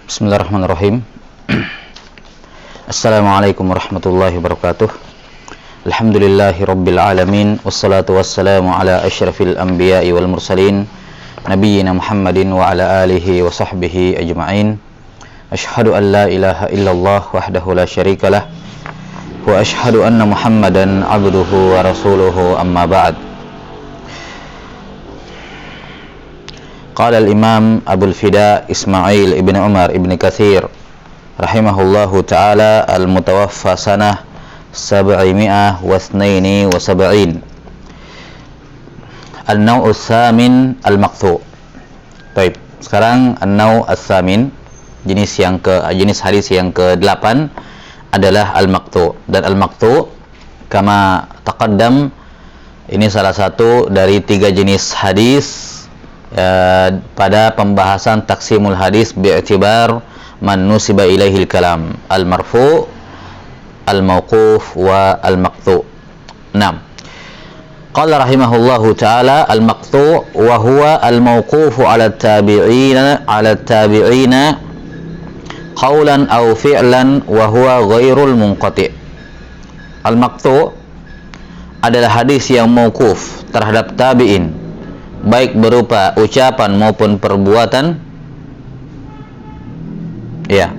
Bismillahirrahmanirrahim. Assalamualaikum warahmatullahi wabarakatuh. Alhamdulillahi rabbil alamin. Wassalatu wassalamu ala asyrafil anbiya'i wal mursalin, nabiyyina Muhammadin wa ala alihi wa sahbihi ajma'in. Ashhadu an la ilaha illallah wahdahu la syarikalah, wa ashhadu anna Muhammadan abduhu wa rasuluhu, amma ba'd. Qala al-imam Abul Fida Ismail ibn Umar ibn Katsir rahimahullahu ta'ala al-mutawaffa sanah 772 An-Naw' ats-Tsamin al-Maqtu'. Baik, sekarang An-Naw' ats-Tsamin, jenis hadis yang ke-8 adalah al-Maqtu'. Dan al-Maqtu' kama taqaddam, ini salah satu dari 3 jenis hadis pada pembahasan taksimul hadis bi'tibar man nusiba ilaihil kalam, al-marfu', al-mauquf wa al-maqtu'. Naam. Qala rahimahullahu ta'ala al-maqtu' wa huwa al-mauqufu 'ala at-tabi'ina qawlan aw fi'lan wa huwa ghairul munqati'. Al-maqtu' adalah hadis yang mauquf terhadap tabi'in, baik berupa ucapan maupun perbuatan, ya,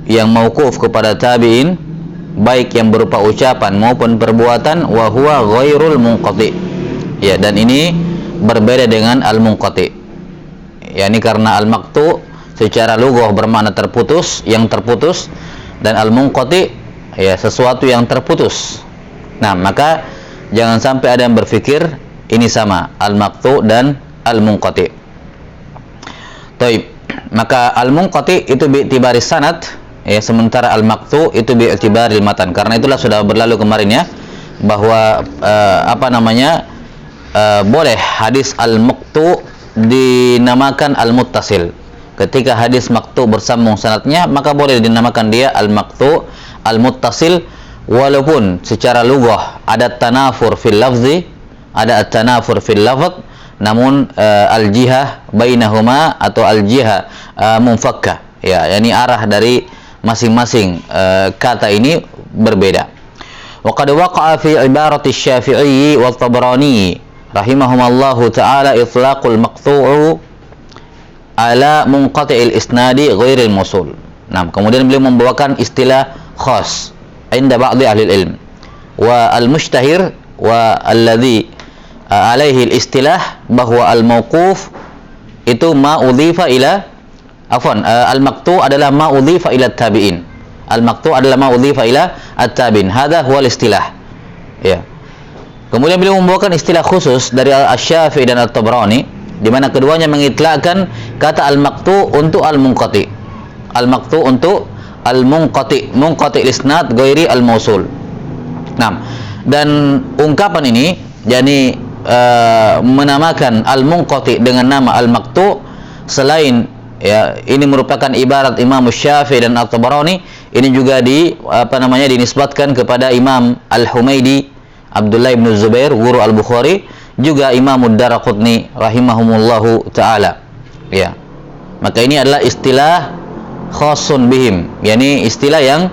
yang mauquf kepada tabi'in, baik yang berupa ucapan maupun perbuatan, wa huwa ghairul munqati', ya, dan ini berbeda dengan al-munqati', yakni karena al-maqtu' secara lughah bermakna terputus, yang terputus, dan al-munqati', ya, sesuatu yang terputus. Nah, maka jangan sampai ada yang berpikir ini sama, al-maqtu' dan al-munqati'. Taib. Maka al-munqati' itu bi'tibari sanad, ya, sementara al-maqtu' itu bi'tibari matan. Karena itulah sudah berlalu kemarin, ya, bahwa boleh hadis al-maqtu' dinamakan al-muttasil. Ketika hadis maqtu' bersambung sanadnya, maka boleh dinamakan dia al-maqtu' al-muttasil, walaupun secara lughah ada tanafur fil lafzi, ada at-tanafur fil lafz, namun al-jihah bainahuma atau al-jihah munfakkah, ya, yakni arah dari masing-masing kata ini berbeda. Wa qad waqa'a fi ibarati Asy-Syafi'i wa Tabrani rahimahumallahu ta'ala itlaqul maqtu'u ala munqati'il isnadi ghairil mausul. Nah, kemudian beliau membawakan istilah khas inda ba'dhi ahli ilm, wa al-mushtahir wa alladhi alaihi istilah bahwa al-mauquf itu ma udhifa ila al-maqtu' adalah ma udhifa ila tabi'in. Al-maqtu' adalah ma udhifa ila at-tabi'in. Hadha huwa al-istilah. Ya. Kemudian beliau membawakan istilah khusus dari Asy-Syafi'i dan At-Tabrani, di mana keduanya mengitlaqkan kata al-maqtu' untuk al-munqati'. Al-maqtu' untuk al-munqati', munqati' isnad ghairi al-mausul. Nah, dan ungkapan ini, yakni menamakan al-munqati dengan nama al-maqtu', selain, ya, ini merupakan ibarat Imam Syafi'i dan At-Tabrani, ini juga dinisbatkan kepada Imam Al-Humaidi Abdullah bin Zubair, guru Al-Bukhari, juga Imam Ad-Darqutni rahimahumullahu ta'ala, ya. Maka ini adalah istilah khasun bihim, yakni istilah yang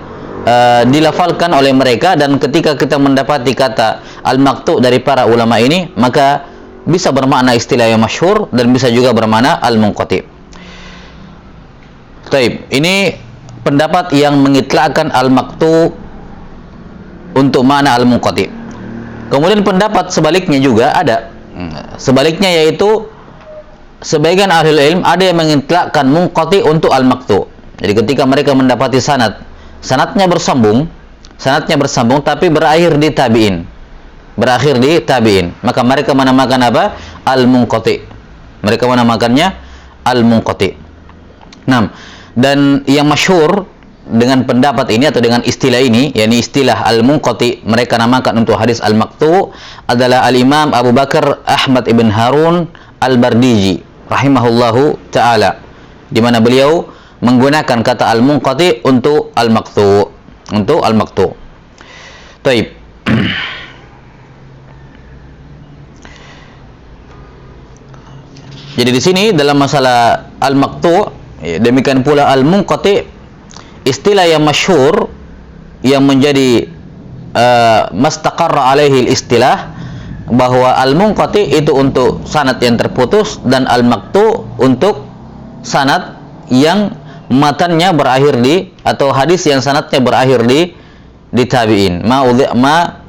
dilafalkan oleh mereka, dan ketika kita mendapati kata al-maqtu' dari para ulama ini, maka bisa bermakna istilah yang masyhur dan bisa juga bermakna al-munqati'. Taib, ini pendapat yang mengitlaqkan al-maqtu' untuk makna al-munqati'. Kemudian pendapat sebaliknya juga ada. Sebaliknya, yaitu sebagian ahli ilm ada yang mengitlaqkan munqati' untuk al-maqtu'. Jadi ketika mereka mendapati sanadnya bersambung tapi berakhir di tabi'in, maka mereka menamakan apa? Al-munqati'. Mereka menamakannya al-munqati'. Nah, dan yang masyhur dengan pendapat ini atau dengan istilah ini, yakni istilah al-munqati', mereka namakan untuk hadis al-maqtu' adalah al-Imam Abu Bakar Ahmad ibn Harun al-Bardiji rahimahullahu ta'ala, di mana beliau menggunakan kata al-munqati' untuk al-maqtu', Taib. Jadi di sini dalam masalah al-maqtu', Ya, demikian pula al-munqati, istilah yang masyhur yang menjadi mastaqarra alaihi istilah, bahwa al-munqati itu untuk sanad yang terputus dan al-maqtu untuk sanad yang matannya berakhir di, atau hadis yang sanadnya berakhir di tabi'in, ma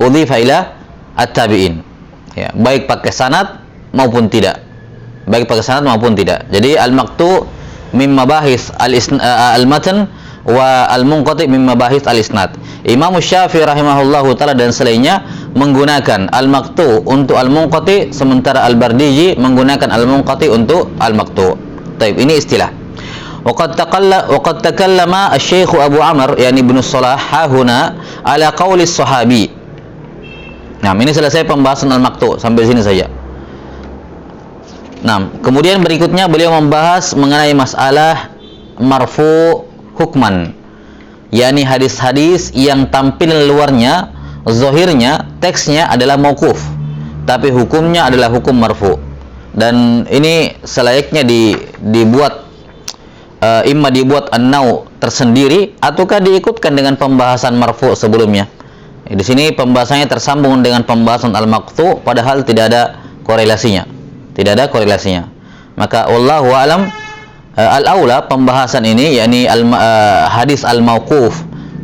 udhifa ila at-tabi'in. Ya, baik pakai sanad maupun tidak. Baik pakai sanad maupun tidak. Jadi al-maqtu mimma bahis al-matan wa al-munqati mimma bahis al-isnad. Imam Syafi'i rahimahullahu taala dan selainnya menggunakan al-maqtu untuk al-munqati, sementara al-Bardiji menggunakan al-munqati untuk al-maqtu. Baik, ini istilah. Waqad takallama asy-Syaikh Abu Amr yani Ibnu Shalah hahuna ala qauli sahabi. Nah, ini selesai pembahasan al-maqtu sampai sini saja. Nah, kemudian berikutnya beliau membahas mengenai masalah marfu hukman, yakni hadis-hadis yang tampilan luarnya, zahirnya, teksnya adalah mauquf, tapi hukumnya adalah hukum marfu. Dan ini selayaknya dibuat imma dibuat an-nau tersendiri ataukah diikutkan dengan pembahasan marfu sebelumnya. Di sini pembahasannya tersambung dengan pembahasan al-maqtu, padahal tidak ada korelasinya. Tidak ada korelasinya. Maka wallahu alam al-aula pembahasan ini yakni hadis al-mauquf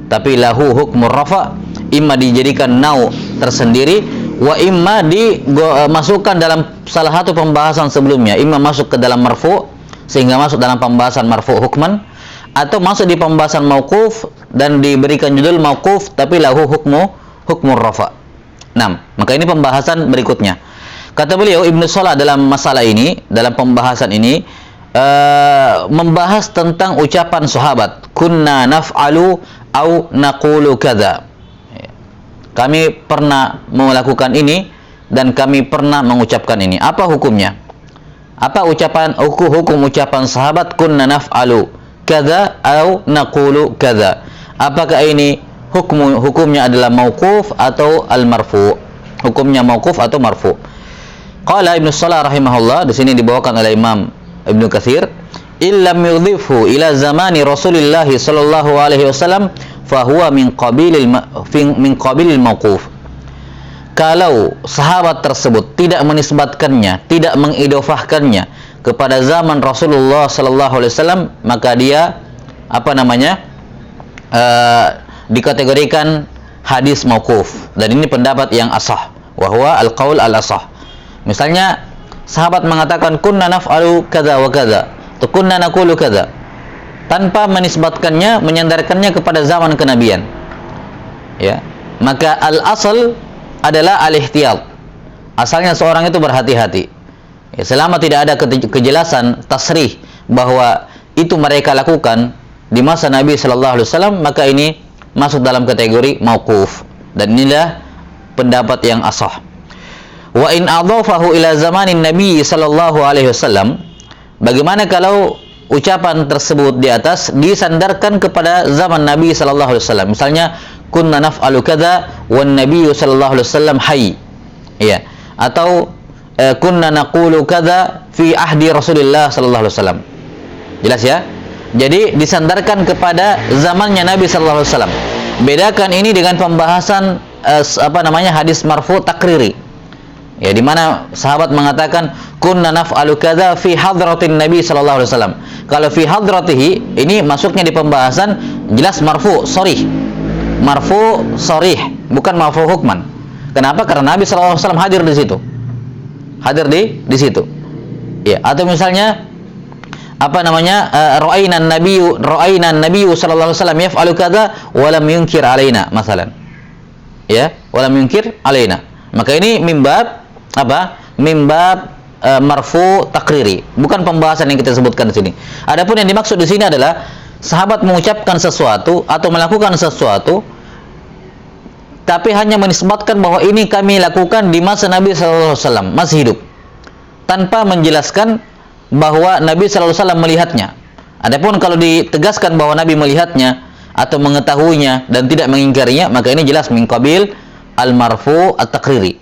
tapi lahu hukmur rafa, imma dijadikan nau tersendiri wa imma dimasukkan dalam salah satu pembahasan sebelumnya, imma masuk ke dalam marfu sehingga masuk dalam pembahasan marfu hukman, atau masuk di pembahasan mauquf dan diberikan judul mauquf tapi lahu hukmur rafa. Nah, maka ini pembahasan berikutnya. Kata beliau Ibnu Shalah dalam masalah ini, dalam pembahasan ini membahas tentang ucapan sahabat, kunna naf'alu au naqulu kadza. Kami pernah melakukan ini dan kami pernah mengucapkan ini. Apa hukumnya? Apa hukum ucapan sahabat kunna naf'alu kadza au naqulu kadza? Apakah ini hukumnya adalah mauquf atau al-marfu? Hukumnya mauquf atau marfu? Qala Ibnu Shalah rahimahullah, di sini dibawakan oleh Imam Ibnu Katsir, illam yudhifhu ila zamani Rasulillah sallallahu alaihi wasallam fa huwa min qabilil mauquf. Kalau sahabat tersebut tidak menisbatkannya, tidak mengidofahkannya kepada zaman Rasulullah sallallahu alaihi wasallam, maka dia dikategorikan hadis mauquf. Dan ini pendapat yang asah, wa huwa al-qaul al-asah. Misalnya sahabat mengatakan kunna naf'alu kadza wa kadza, atau kunna naqulu kadza, tanpa menisbatkannya, menyandarkannya kepada zaman kenabian. Ya, maka al-asal adalah al-ihtiyat. Asalnya seorang itu berhati-hati. Ya, selama tidak ada kejelasan tasrih bahwa itu mereka lakukan di masa Nabi sallallahu alaihi wasallam, maka ini masuk dalam kategori mauquf. Dan inilah pendapat yang asah. Wa in adhafahu ila zamanin Nabi sallallahu alaihi wasallam, bagaimana kalau ucapan tersebut di atas disandarkan kepada zaman Nabi sallallahu alaihi wasallam? Misalnya kunna naf'alu kadza wan Nabi sallallahu alaihi wasallam hayy. Ya, atau kunna naqulu kadza fi ahdi Rasulillah sallallahu alaihi wasallam. Jelas ya? Jadi disandarkan kepada zamannya Nabi sallallahu alaihi wasallam. Bedakan ini dengan pembahasan hadis marfu takriri. Ya, di mana sahabat mengatakan kunna naf'alu kadza fi hadratin Nabi sallallahu alaihi wasallam. Kalau fi hadratihi ini masuknya di pembahasan jelas marfu sharih. Marfu sharih, bukan marfu hukman. Kenapa? Karena Nabi sallallahu alaihi wasallam hadir di situ. Hadir di situ. Ya, atau misalnya ra'ayna an-nabiyyu sallallahu alaihi wasallam yaf'alu kadza wa lam yunkir alaina masalan. Ya, wa lam yunkir alaina. Maka ini mimbab marfu takriri, bukan pembahasan yang kita sebutkan di sini. Adapun yang dimaksud di sini adalah sahabat mengucapkan sesuatu atau melakukan sesuatu tapi hanya menisbatkan bahwa ini kami lakukan di masa Nabi sallallahu alaihi wasallam masih hidup, tanpa menjelaskan bahwa Nabi sallallahu alaihi wasallam melihatnya. Adapun kalau ditegaskan bahwa Nabi melihatnya atau mengetahuinya dan tidak mengingkarinya, maka ini jelas min qabil al-marfu at-takriri.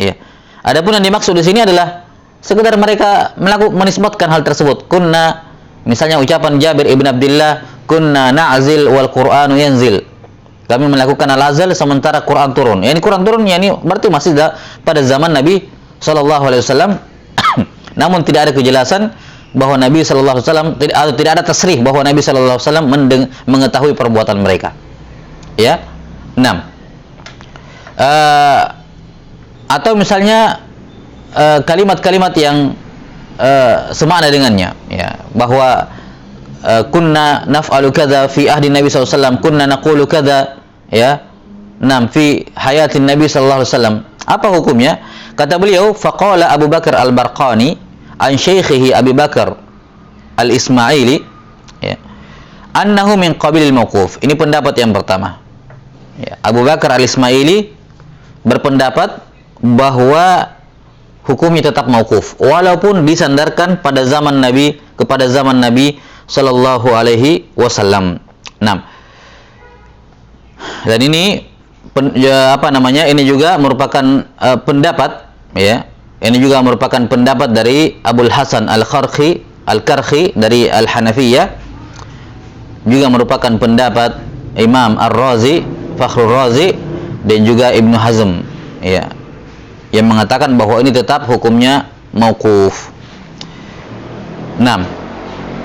Ya. Adapun yang dimaksud di sini adalah sekedar mereka menisbatkan hal tersebut. Kunna Misalnya ucapan Jabir ibn Abdullah, kunna na'zil wal Qur'anu yanzil. Kami melakukan al-azal sementara Quran turun. Ini Quran turun, ini berarti masih pada zaman Nabi sallallahu alaihi wasallam. Namun tidak ada kejelasan bahwa Nabi sallallahu alaihi wasallam tidak ada tasrih bahwa Nabi sallallahu alaihi wasallam mengetahui perbuatan mereka. Ya. 6. Atau misalnya kalimat-kalimat yang semakna dengannya, ya, bahwa kunna naf'alu kadza fi ahdi Nabi sallallahu alaihi wasallam, kunna naqulu kadza, ya. 6 fi hayatin Nabi sallallahu alaihi wasallam. Apa hukumnya? Kata beliau, faqala Abu Bakar Al-Barqani an syaikhihi Abi Bakar Al-Ismaili, ya, annahu min qabilil mauquf. Ini pendapat yang pertama. Ya, Abu Bakar Al-Ismaili berpendapat bahwa hukumnya tetap mauquf walaupun disandarkan pada zaman Nabi kepada zaman Nabi sallallahu alaihi wasallam. 6. Dan ini ini juga merupakan pendapat, ya. Ini juga merupakan pendapat dari Abul Hasan Al-Karhi dari Al-Hanafiyah. Juga merupakan pendapat Imam Ar-Razi, Fakhrul Razi, dan juga Ibnu Hazm, ya, yang mengatakan bahwa ini tetap hukumnya mauquf. 6.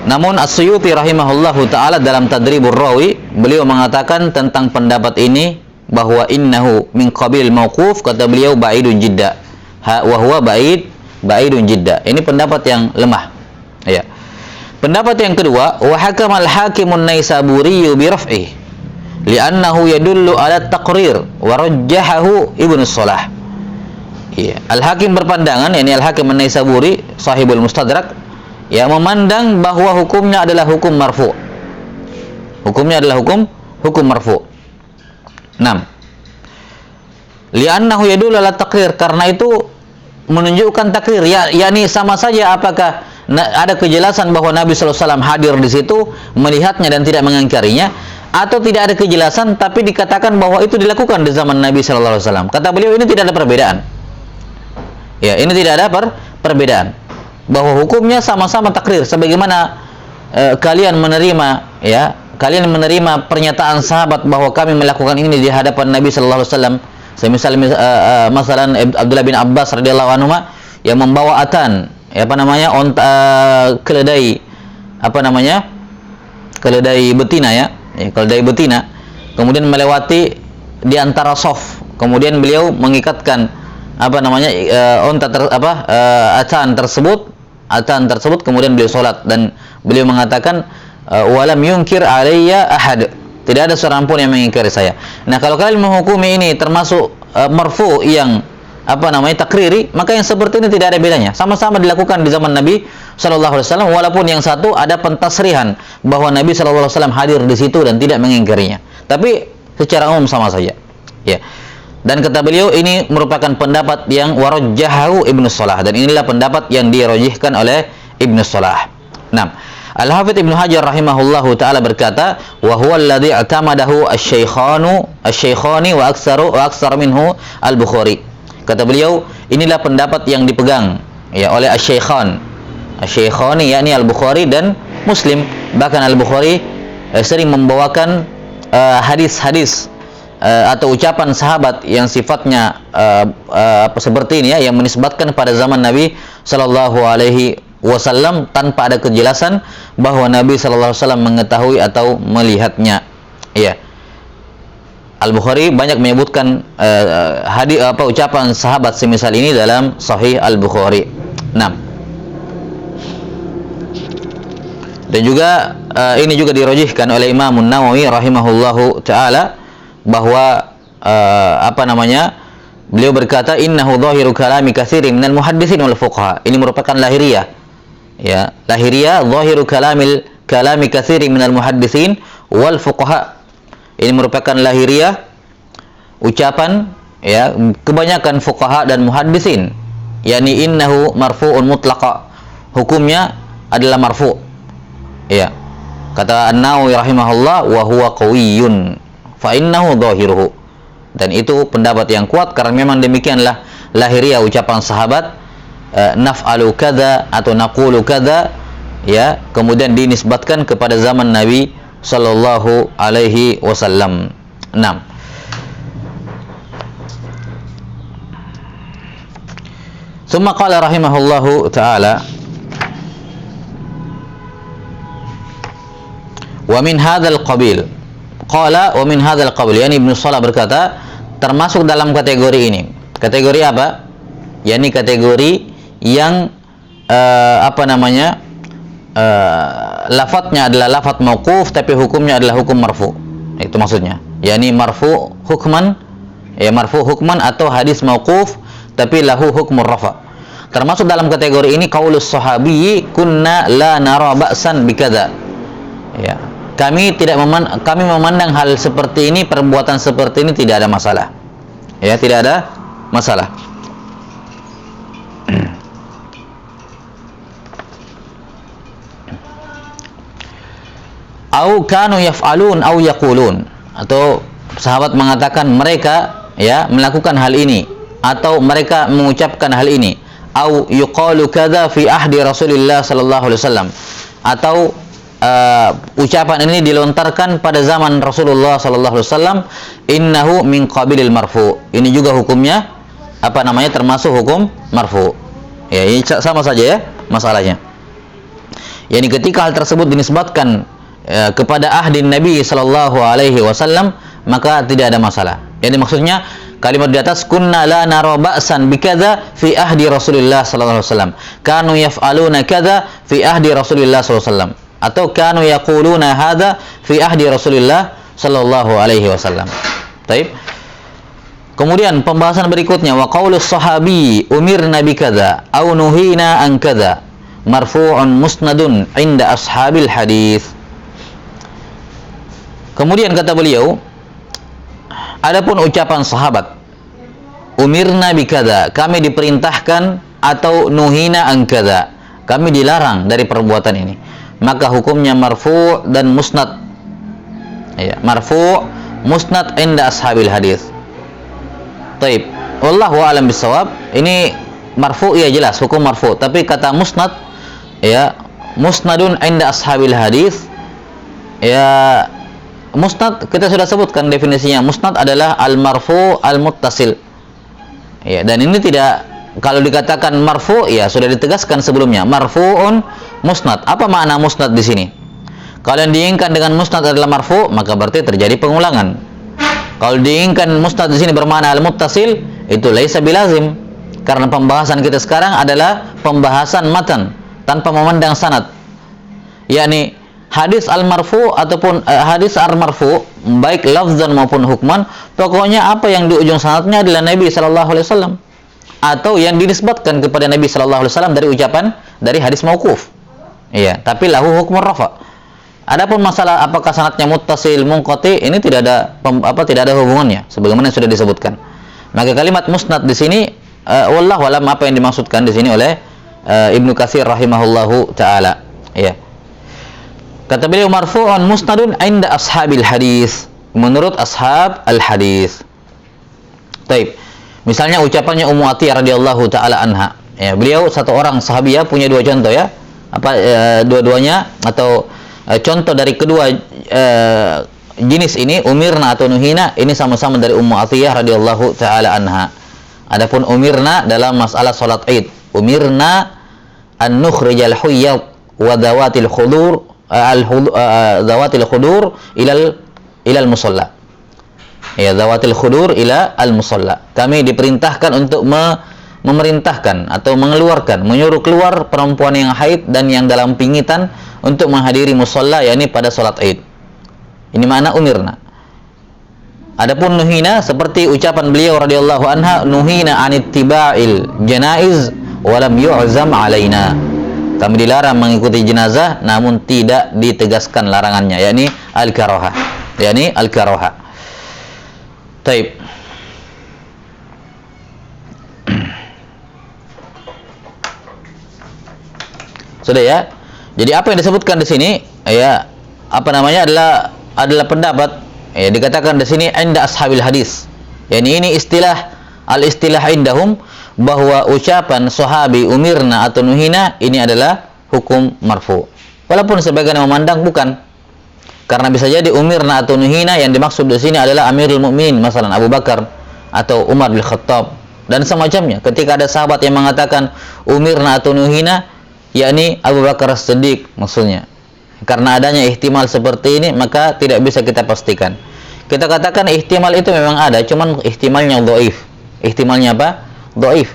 Namun As-Suyuti rahimahullahu taala dalam Tadribur Rawi, beliau mengatakan tentang pendapat ini bahwa innahu min qabil mauquf, kata beliau ba'idun jidda. Wa huwa ba'idun jidda. Ini pendapat yang lemah. Ya. Pendapat yang kedua, wa hakama al-Hakimun Naisaburi bi raf'ih li'annahu yadullu ala taqrir wa rajjahahu Ibnu Shalah. Ya, Al-Hakim berpandangan, yakni Al-Hakim An-Naisaburi sahibul Mustadrak, ya, memandang bahwa hukumnya adalah hukum marfu. Hukumnya adalah hukum marfu. 6. Li'annahu yadullu ala taqrir, karena itu menunjukkan takrir, ya, yakni sama saja apakah ada kejelasan bahwa Nabi sallallahu alaihi wasallam hadir di situ, melihatnya dan tidak mengingkarinya, atau tidak ada kejelasan tapi dikatakan bahwa itu dilakukan di zaman Nabi sallallahu alaihi wasallam. Kata beliau, ini tidak ada perbedaan. Ya, ini tidak ada perbedaan. Bahwa hukumnya sama-sama takrir, sebagaimana kalian menerima, ya, kalian menerima pernyataan sahabat bahwa kami melakukan ini di hadapan Nabi sallallahu alaihi wasallam. Semisal masalan Abdullah bin Abbas radhiyallahu anhu yang membawa atan, keledai keledai betina, ya, keledai betina, kemudian melewati di antara sof, kemudian beliau mengikatkan atan tersebut, kemudian beliau sholat dan beliau mengatakan walam yunkir alayya ahad, tidak ada seorang pun yang mengingkari saya. Nah, kalau kalian menghukumi ini termasuk marfu yang takriri, maka yang seperti ini tidak ada bedanya, sama-sama dilakukan di zaman Nabi sallallahu alaihi wasallam, walaupun yang satu ada pentasrihan bahwa Nabi sallallahu alaihi wasallam hadir di situ dan tidak mengingkarinya, tapi secara umum sama saja, ya. Dan kata beliau, ini merupakan pendapat yang warajjahahu Ibnu Shalah, dan inilah pendapat yang dirajihkan oleh Ibnu Shalah. 6. Al-Hafidz Ibnu Hajar rahimahullahu taala berkata, wa huwa alladhi i'tamadahu asy-syaikhani wa aktsar minhu Al-Bukhari. Kata beliau, inilah pendapat yang dipegang, ya, oleh asy-syaikhani, yakni Al-Bukhari dan Muslim. Bahkan Al-Bukhari sering membawakan hadis-hadis atau ucapan sahabat yang sifatnya seperti ini, ya, yang menisbatkan pada zaman Nabi sallallahu alaihi wasallam tanpa ada kejelasan bahwa Nabi sallallahu alaihi wasallam mengetahui atau melihatnya, ya. Al-Bukhari banyak menyebutkan ucapan sahabat semisal ini dalam Sahih Al-Bukhari. 6. Dan juga ini juga dirajihkan oleh Imam An-Nawawi rahimahullahu taala bahwa beliau berkata, innahu dhahiru kalami katsirin minal muhadditsin wal fuqaha. Ini merupakan lahiriah, ya, lahiriah dhahiru kalami katsirin minal muhadditsin wal fuqaha. Ini merupakan lahiriah ucapan, ya, kebanyakan fuqaha dan muhadditsin, yakni innahu marfu'un mutlaqa, hukumnya adalah marfu', ya. Kata An-Nawawi rahimahullah, wa huwa qawiyyun fa innahu dhahiruhu. Dan itu pendapat yang kuat karena memang demikianlah lahiriah ucapan sahabat, naf'alu kadza atau naqulu kadza, ya, kemudian dinisbatkan kepada zaman Nabi sallallahu alaihi wasallam. 6. Tsumma qala rahimahullahu taala wa min hadzal qabil. Qala wa min hadzal qabil, yani Ibnu Shalah berkata termasuk dalam kategori ini. Kategori apa? Yani kategori yang lafadznya adalah lafadz mauquf tapi hukumnya adalah hukum marfu. Itu maksudnya. Yani marfu hukman, ya marfu hukman, atau hadis mauquf tapi lahu hukmur rafa. Termasuk dalam kategori ini qaulus sahabi kunna la nara ba'san bikadza. Ya. Kami memandang hal seperti ini, perbuatan seperti ini tidak ada masalah. Ya, tidak ada masalah. Au kanu yaf'alun au yaqulun, atau sahabat mengatakan mereka ya melakukan hal ini atau mereka mengucapkan hal ini. Au yuqalu kadza fi ahdi Rasulillah sallallahu alaihi wasallam, atau ucapan ini dilontarkan pada zaman Rasulullah sallallahu alaihi wasallam. Innahu min qabilil marfu. Ini juga hukumnya termasuk hukum marfu. Ya, ini sama saja ya masalahnya. Yani ketika hal tersebut dinisbatkan kepada ahdi Nabi sallallahu alaihi wasallam, maka tidak ada masalah. Yani maksudnya kalimat di atas kunna la nara ba'san bikadza fi ahdi Rasulillah sallallahu alaihi wasallam, kanu yaf'aluna kadza fi ahdi Rasulillah sallallahu alaihi wasallam, atau kanu yaquluna hadza fi ahdi Rasulillah sallallahu alaihi wasallam. Baik. Kemudian pembahasan berikutnya, wa qaulus sahabi umirna bikadza au nuhina an kadza marfu'un musnadun inda ashabil hadis. Kemudian kata beliau, adapun ucapan sahabat umirna bikadza, kami diperintahkan, atau nuhina an kadza, kami dilarang dari perbuatan ini, maka hukumnya marfu' dan musnad. Ya, marfu' musnad inda ashabil hadis. Taib. Wallahu a'lam bissawab. Ini marfu' ya jelas hukum marfu', tapi kata musnad ya musnadun inda ashabil hadis, ya musnad kita sudah sebutkan definisinya. Musnad adalah al-marfu' al-muttasil. Ya, dan ini tidak, kalau dikatakan marfu' ya sudah ditegaskan sebelumnya, marfu'un musnad. Apa makna musnad di sini? Kalau yang diinginkan dengan musnad adalah marfu', maka berarti terjadi pengulangan. Kalau diinginkan musnad di sini bermakna al-muttasil, itu laisa bilazim. Karena pembahasan kita sekarang adalah pembahasan matan tanpa memandang sanad. Yakni hadis al-marfu ataupun hadis al-marfu, baik lafzan maupun hukman, pokoknya apa yang di ujung sanadnya adalah Nabi sallallahu alaihi wasallam, atau yang dinisbatkan kepada Nabi sallallahu alaihi wasallam dari ucapan dari hadis mauquf. Iya, tapi lahu hukmur rafa. Adapun masalah apakah sanadnya muttasil munqati, ini tidak ada hubungannya sebagaimana yang sudah disebutkan. Maka kalimat musnad di sini wallahu alam apa yang dimaksudkan di sini oleh Ibnu Katsir rahimahullahu taala. Ya. Kata beliau marfu'un musnadun inda ashabil hadis, menurut ashab al hadis. Baik. Misalnya ucapannya Ummu Atiyah radhiyallahu taala anha. Ya, beliau satu orang sahabiah punya dua contoh ya. Dua-duanya atau contoh dari kedua jenis ini, umirna atau nuhina, ini sama-sama dari Ummu Atiyah radhiyallahu taala anha. Adapun umirna dalam masalah salat Id, umirna an nukhrijal huyyad wa dawatil khudur dawatil khudur ilal musalla. Ya, dawatil khudur ila al musalla. Kami diperintahkan untuk memerintahkan atau menyuruh keluar perempuan yang haid dan yang dalam pingitan untuk menghadiri musalla, yakni pada salat Id. Ini makna umirna. Adapun nuhina seperti ucapan beliau radhiyallahu anha, nuhina anittiba'il janaiz wa lam yu'zam alaina. Kami dilarang mengikuti jenazah namun tidak ditegaskan larangannya, yakni al-karahah. Yakni al-karahah. Taib. Sudah ya. Jadi apa yang disebutkan di sini ya adalah pendapat ya, dikatakan di sini inda ashabil hadis. Yani ini istilah al-istilah indahum, bahwa ucapan sahabi umirna atau nuhina ini adalah hukum marfu. Walaupun sebagian yang memandang bukan. Karena bisa jadi umirna atau nuhina yang dimaksud di sini adalah Amirul Mukminin, masalan Abu Bakar atau Umar bin Khattab dan semacamnya. Ketika ada sahabat yang mengatakan umirna atau nuhina, yakni Abu Bakar As-Siddiq maksudnya. Karena adanya ihtimal seperti ini, maka tidak bisa kita pastikan. Kita katakan ihtimal itu memang ada, cuman ihtimalnya dhaif. Ihtimalnya apa? Dhaif.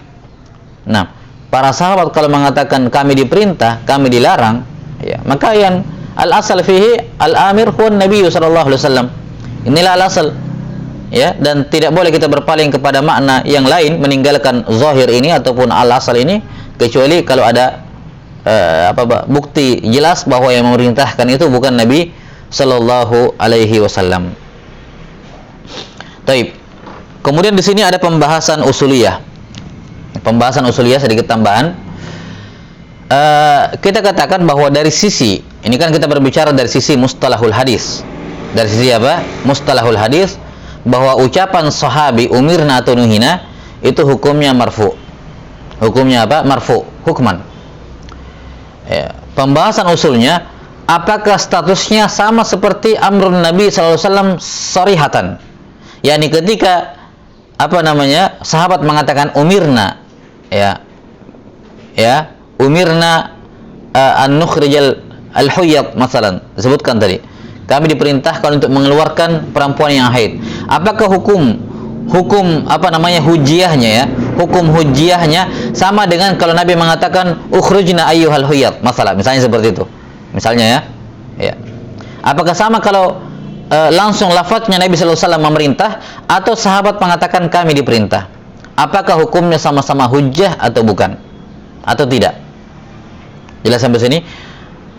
Nah, para sahabat kalau mengatakan kami diperintah, kami dilarang, ya, maka yang al-asal fihi al-amir huwa Nabi sallallahu alaihi wasallam. Inilah al-asal. Ya, dan tidak boleh kita berpaling kepada makna yang lain meninggalkan zahir ini ataupun al-asal ini kecuali kalau ada bukti jelas bahwa yang memerintahkan itu bukan Nabi sallallahu alaihi wasallam. Taib. Kemudian di sini ada pembahasan usuliyah. Pembahasan usuliyah sedikit tambahan. Kita katakan bahwa dari sisi ini kan kita berbicara dari sisi mustalahul hadis. Dari sisi apa? Mustalahul hadis, bahwa ucapan sahabi umirna atau nuhina itu hukumnya marfu. Hukumnya apa? Marfu, hukman. Ya, pembahasan usulnya, apakah statusnya sama seperti amrun Nabi sallallahu alaihi wasallam sarihatan? Yani ketika sahabat mengatakan umirna, umirna an nukhrijal al-huyyat masalan, disebutkan tadi kami diperintahkan untuk mengeluarkan perempuan yang haid. Apakah hukum hujiyahnya, ya, hukum hujiyahnya sama dengan kalau Nabi mengatakan ukhrujna ayyuhal huyyat masalah, misalnya seperti itu misalnya, ya. Apakah sama kalau langsung lafadznya Nabi sallallahu alaihi wasallam memerintah atau sahabat mengatakan kami diperintah? Apakah hukumnya sama-sama hujjah atau bukan, atau tidak? Jelas sampai sini?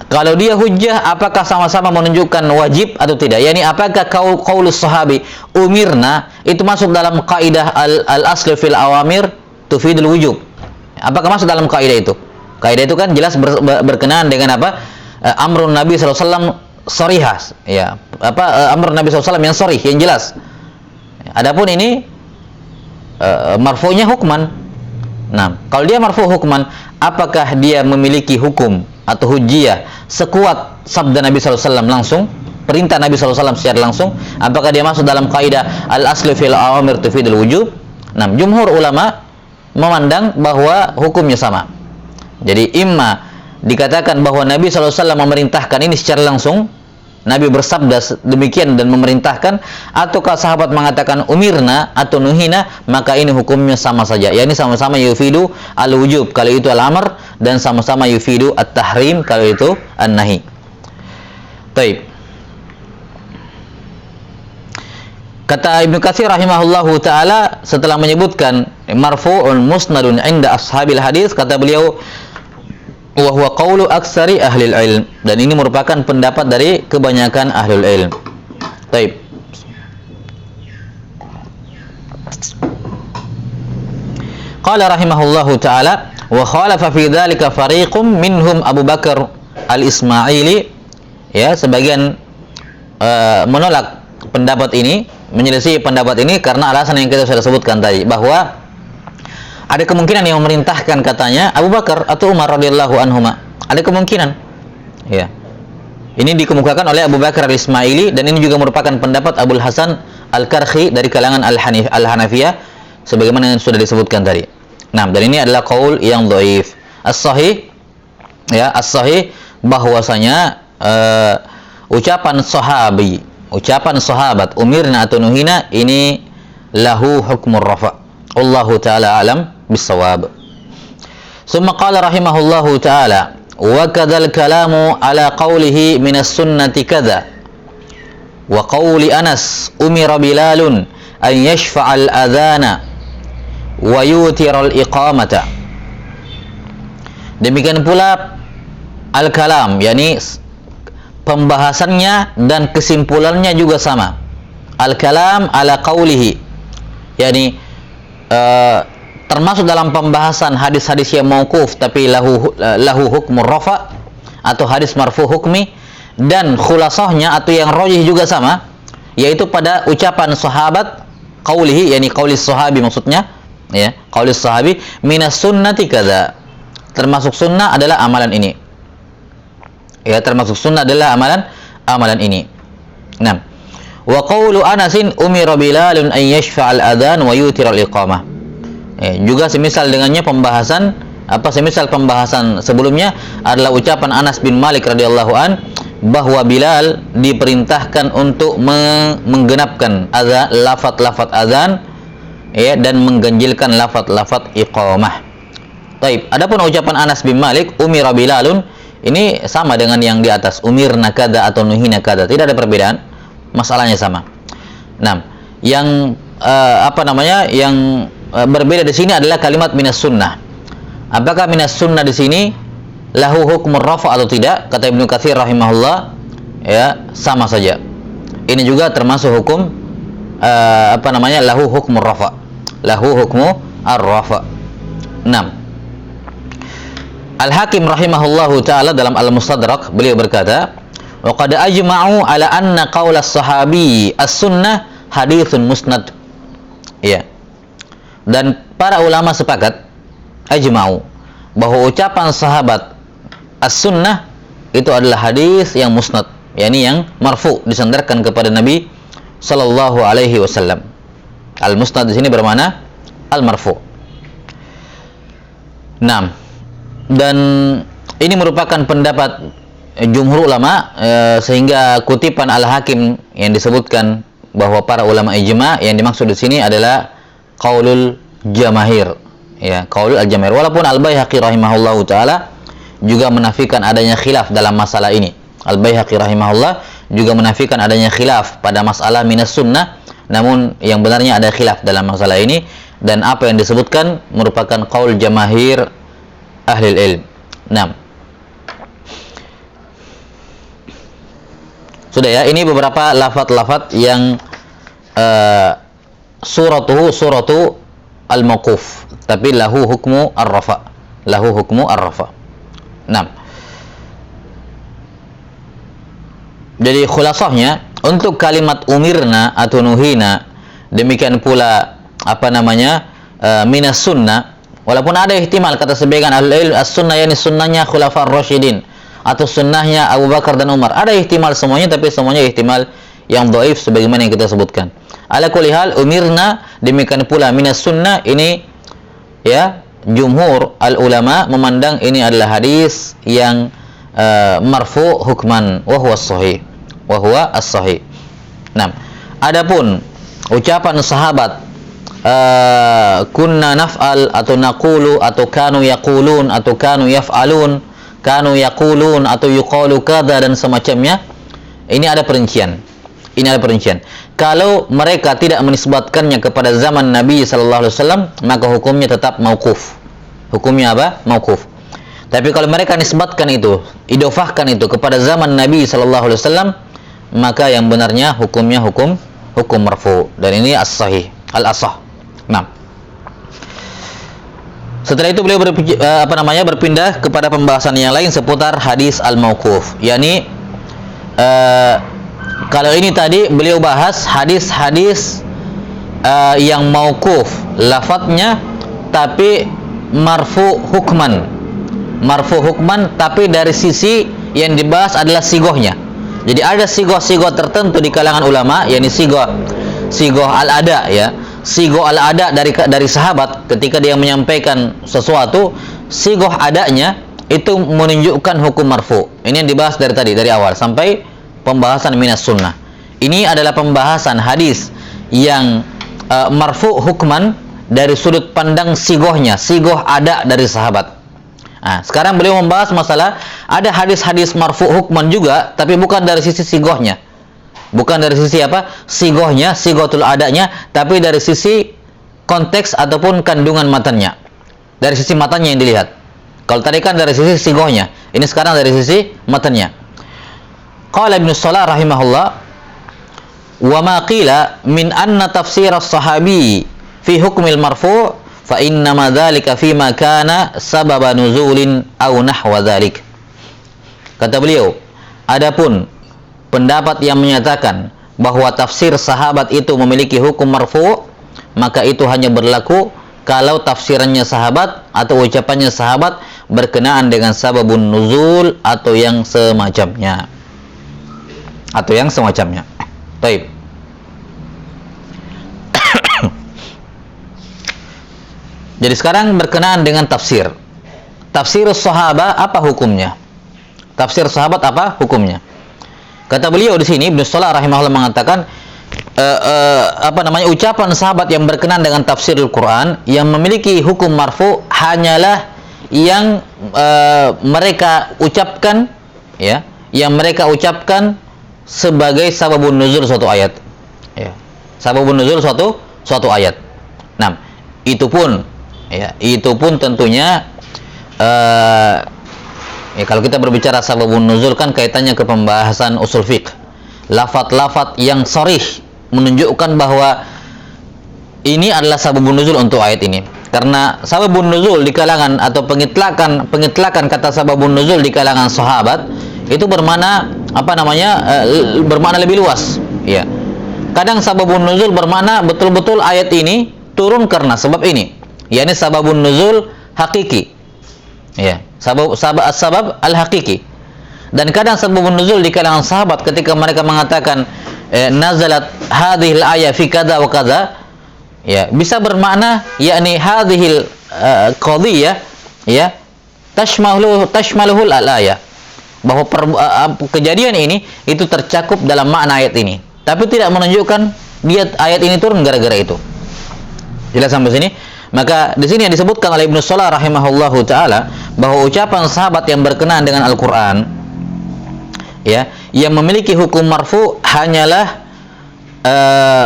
Kalau dia hujjah, apakah sama-sama menunjukkan wajib atau tidak? Yani apakah qaulus sahabi umirna itu masuk dalam kaidah al-aslu fil awamir tufidul wujub? Apakah masuk dalam kaidah itu? Kaidah itu kan jelas berkenaan dengan apa? Amrun Nabi sallallahu alaihi wasallam sharihah, ya. Amrun Nabi sallallahu alaihi wasallam yang sharih, yang jelas. Adapun ini marfu'nya hukman. Nah, kalau dia marfu' hukman, apakah dia memiliki hukum atau hujjiyah sekuat sabda Nabi sallallahu alaihi wasallam langsung, perintah Nabi sallallahu alaihi wasallam secara langsung? Apakah dia masuk dalam kaidah al-aslu fil awamir tufidul wujub? Nah, jumhur ulama memandang bahwa hukumnya sama. Jadi imma dikatakan bahwa Nabi sallallahu alaihi wasallam memerintahkan ini secara langsung, Nabi bersabda demikian dan memerintahkan, ataukah sahabat mengatakan umirna atau nuhina, maka ini hukumnya sama saja. Ya, ini sama-sama yufidu al-wujub kalau itu al-amr, dan sama-sama yufidu at-tahrim kalau itu an-nahi. Baik. Kata Ibnu Katsir rahimahullahu taala setelah menyebutkan marfu'un musnadun 'inda ashabil hadis, kata beliau wa huwa qaulu aksari ahlil ilm, dan ini merupakan pendapat dari kebanyakan ahlul ilm. Baik. Qala rahimahullahu taala wa khalafa fi dzalika fariqum minhum Abu Bakar al-Ismaili, ya, sebagian menolak pendapat ini, menyelisih pendapat ini karena alasan yang kita sudah sebutkan tadi, bahwa ada kemungkinan yang memerintahkan katanya Abu Bakar atau Umar radhiyallahu anhuma. Ada kemungkinan. Ya. Ini dikemukakan oleh Abu Bakar al-Ismaili, dan ini juga merupakan pendapat Abul Hasan al-Karhi dari kalangan al-Hanafiyah sebagaimana yang sudah disebutkan tadi. Nah, dan ini adalah qaul yang dhaif. As-sahih, ya, as-sahih bahwasanya ucapan sahabat umirna atau nuhina ini lahu hukmur rafa'. Allahu ta'ala alam bisawab. Summa qala rahimahullahu ta'ala wa kadzal kalamu ala qawlihi minas sunnati kadza wa qawli Anas umira Bilalun an yashfa'al adhana wa yutiral iqamata. Demikian pula al-kalam, yakni pembahasannya dan kesimpulannya juga sama. Al-kalam ala qawlihi, yakni termasuk dalam pembahasan hadis-hadis yang mauquf tapi lahu hukmur rafa atau hadis marfu hukmi, dan khulasahnya atau yang rajih juga sama, yaitu pada ucapan sahabat qaulihi, yakni qaulis sahabi maksudnya, ya, qaulis sahabi minas sunnati kadza, termasuk sunnah adalah amalan ini. Ya, termasuk sunnah adalah amalan ini. Nah, wa qaulu Anasin umira Bilalun an yashfa'al adzan wa yutiral iqamah. Juga semisal dengannya semisal pembahasan sebelumnya adalah ucapan Anas bin Malik radhiyallahu an bahwa Bilal diperintahkan untuk menggenapkan azan, lafaz-lafaz azan, ya, dan mengganjilkan lafaz-lafaz iqamah. Baik, adapun ucapan Anas bin Malik umira Bilalun, ini sama dengan yang di atas, umirna kada atau nuhina kada, tidak ada perbedaan, masalahnya sama. Nah, yang berbeda di sini adalah kalimat minas sunnah. Apakah minas sunnah di sini lahu hukmur rafa atau tidak? Kata Ibnu Katsir rahimahullah, ya, sama saja. Ini juga termasuk hukum lahu hukmur rafa. Lahu hukmu ar-rafa. 6. Al-Hakim rahimahullahu taala dalam Al-Mustadrak beliau berkata, wa qad ajma'u ala anna qaula as-sahabi as-sunnah haditsun musnad. Ya. Dan para ulama sepakat ajma'u bahwa ucapan sahabat as-sunnah itu adalah hadis yang musnad, yakni yang marfu, disandarkan kepada Nabi sallallahu alaihi wasallam. Al-musnad di sini bermakna al-marfu. 6. Dan ini merupakan pendapat jumhur ulama, sehingga kutipan Al-Hakim yang disebutkan bahwa para ulama ijma, yang dimaksud di sini adalah qaulul jamahir, ya, qaulul al-jamahir. Walaupun Al-Baihaqi rahimahullahu taala juga menafikan adanya khilaf dalam masalah ini. Al-Baihaqi rahimahullah juga menafikan adanya khilaf pada masalah minas sunnah, namun yang benarnya ada khilaf dalam masalah ini, dan apa yang disebutkan merupakan qaul jamahir ahli ilm. 6. Sudah ya, ini beberapa lafaz-lafaz yang suratu al-mauquf, tapi lahu hukmu ar-rafa. Lahu hukmu ar-rafa. 6. Jadi khulasahnya, untuk kalimat umirna atau nuhina, demikian pula minas sunnah, walaupun ada ihtimal kata sebagian ahli ilmu as-sunnah yakni sunnahnya khulafar rasyidin atau sunnahnya Abu Bakar dan Umar, ada ihtimal semuanya, tapi semuanya ihtimal yang dhaif sebagaimana yang kita sebutkan. Ala kulli hal, umirna demikian pula minas sunnah, ini ya, jumhur al ulama memandang ini adalah hadis yang marfu hukman wa huwa as-sahih, wa huwa as-sahih. Nah, adapun ucapan sahabat kunna naf'al atau naqulu atau kanu yaqulun atau kanu yaf'alun, kanu yaqulun atau yuqalu kadza dan semacamnya, ini ada perincian. Ini ada perincian. Kalau mereka tidak menisbatkannya kepada zaman Nabi sallallahu alaihi wasallam, maka hukumnya tetap mauquf. Hukumnya apa? Mauquf. Tapi kalau mereka nisbatkan itu, idofahkan itu kepada zaman Nabi sallallahu alaihi wasallam, maka yang benarnya hukumnya hukum marfu, dan ini as-sahih, al-asah. Nah, setelah itu beliau berpindah kepada pembahasan yang lain seputar hadis al-mauquf, yakni kalau ini tadi beliau bahas hadis-hadis yang mauquf lafadznya, tapi marfu hukman, tapi dari sisi yang dibahas adalah sigohnya. Jadi ada sigoh-sigoh tertentu di kalangan ulama, yakni sigoh al-ada, ya, sigoh al-ada dari sahabat ketika dia menyampaikan sesuatu, sigoh adanya itu menunjukkan hukum marfu. Ini yang dibahas dari awal sampai pembahasan minas sunnah. Ini adalah pembahasan hadis yang marfu hukman dari sudut pandang sigohnya, sigoh ada dari sahabat. Nah, sekarang beliau membahas masalah ada hadis-hadis marfu hukman juga, tapi bukan dari sisi sigohnya. Bukan dari sisi sigohnya, sigotul adanya, tapi dari sisi konteks ataupun kandungan matanya. Dari sisi matanya yang dilihat. Kalau tadi kan dari sisi sigohnya, ini sekarang dari sisi matanya. Qala Ibnu Shalah rahimahullah, wa ma qila min anna tafsir as-sahabi fi hukmil marfu' fa inna ma dzalika fi ma kana sababa nuzulin aw nahwa dzalik. Kata beliau, adapun pendapat yang menyatakan bahwa tafsir sahabat itu memiliki hukum marfu', maka itu hanya berlaku kalau tafsirannya sahabat atau ucapannya sahabat berkenaan dengan sababun nuzul atau yang semacamnya. Baik. Jadi sekarang berkenaan dengan tafsir. Tafsir sahabat apa hukumnya? Tafsir sahabat apa hukumnya? Kata beliau di sini, Ibnu Salah rahimahullah mengatakan ucapan sahabat yang berkenaan dengan tafsirul Quran yang memiliki hukum marfu hanyalah yang mereka ucapkan, ya, yang mereka ucapkan sebagai sababun nuzul suatu ayat, ya, sababun nuzul suatu ayat. Nah, itu pun tentunya ya, kalau kita berbicara sababun nuzul kan kaitannya ke pembahasan usul fiqh. Lafaz-lafaz yang sharih menunjukkan bahwa ini adalah sababun nuzul untuk ayat ini. Karena sababun nuzul di kalangan atau pengitlakan kata sababun nuzul di kalangan sahabat itu bermakna bermakna lebih luas, ya. Kadang sababun nuzul bermakna betul-betul ayat ini turun karena sebab ini, yakni sababun nuzul hakiki, ya, sabab al-hakiki. Dan kadang sababun nuzul di kalangan sahabat ketika mereka mengatakan nazalat hadhil ayat fi kadza wa kadza, ya, bisa bermakna yakni hadhil qadhiyah, ya, tashmaluhul al-ayah, bahwa kejadian ini itu tercakup dalam makna ayat ini, tapi tidak menunjukkan dia ayat ini turun gara-gara itu. Jelas sampai sini? Maka di sini yang disebutkan oleh Ibnu Salah rahimahullahu taala bahwa ucapan sahabat yang berkenaan dengan Al-Qur'an, ya, yang memiliki hukum marfu hanyalah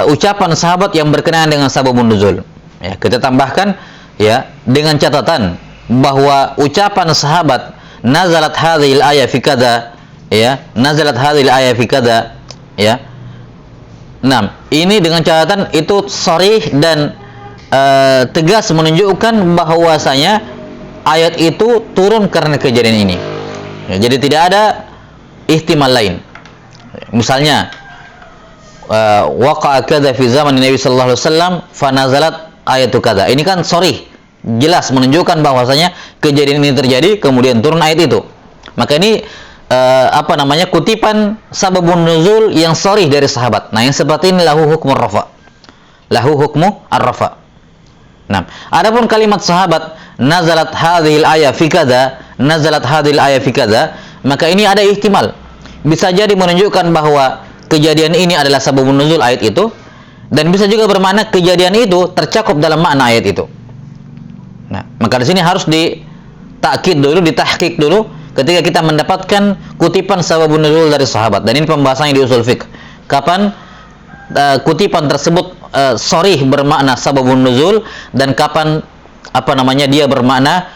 ucapan sahabat yang berkenaan dengan sababun nuzul. Ya, kita tambahkan, ya, dengan catatan bahwa ucapan sahabat nazalat hadhil ayat fi kadza, ya, nazalat hadhil ayat fi kadza, ya. Nah, ini dengan catatan itu sharih dan tegas menunjukkan bahwasanya ayat itu turun karena kejadian ini. Ya, jadi tidak ada ihtimal lain. Misalnya waqa'a kadza fi zaman Nabi sallallahu alaihi wasallam fa nazalat ayatu kadza. Ini kan sharih, jelas menunjukkan bahwasanya kejadian ini terjadi kemudian turun ayat itu. Maka ini kutipan sababun nuzul yang sharih dari sahabat. Nah, yang seperti ini lahu hukmu ar-rafa. Lahu hukmu ar-rafa. Nah, adapun kalimat sahabat nazalat hadhil ayat fi kadza, nazalat hadhil ayat fi kadza, maka ini ada ihtimal. Bisa jadi menunjukkan bahwa kejadian ini adalah sababun nuzul ayat itu, dan bisa juga bermakna kejadian itu tercakup dalam makna ayat itu. Nah, maka di sini harus ditakkid dulu, ditahqiq dulu ketika kita mendapatkan kutipan sababun nuzul dari sahabat. Dan ini pembahasannya di usul fiqh. Kapan kutipan tersebut sharih bermakna sababun nuzul dan kapan dia bermakna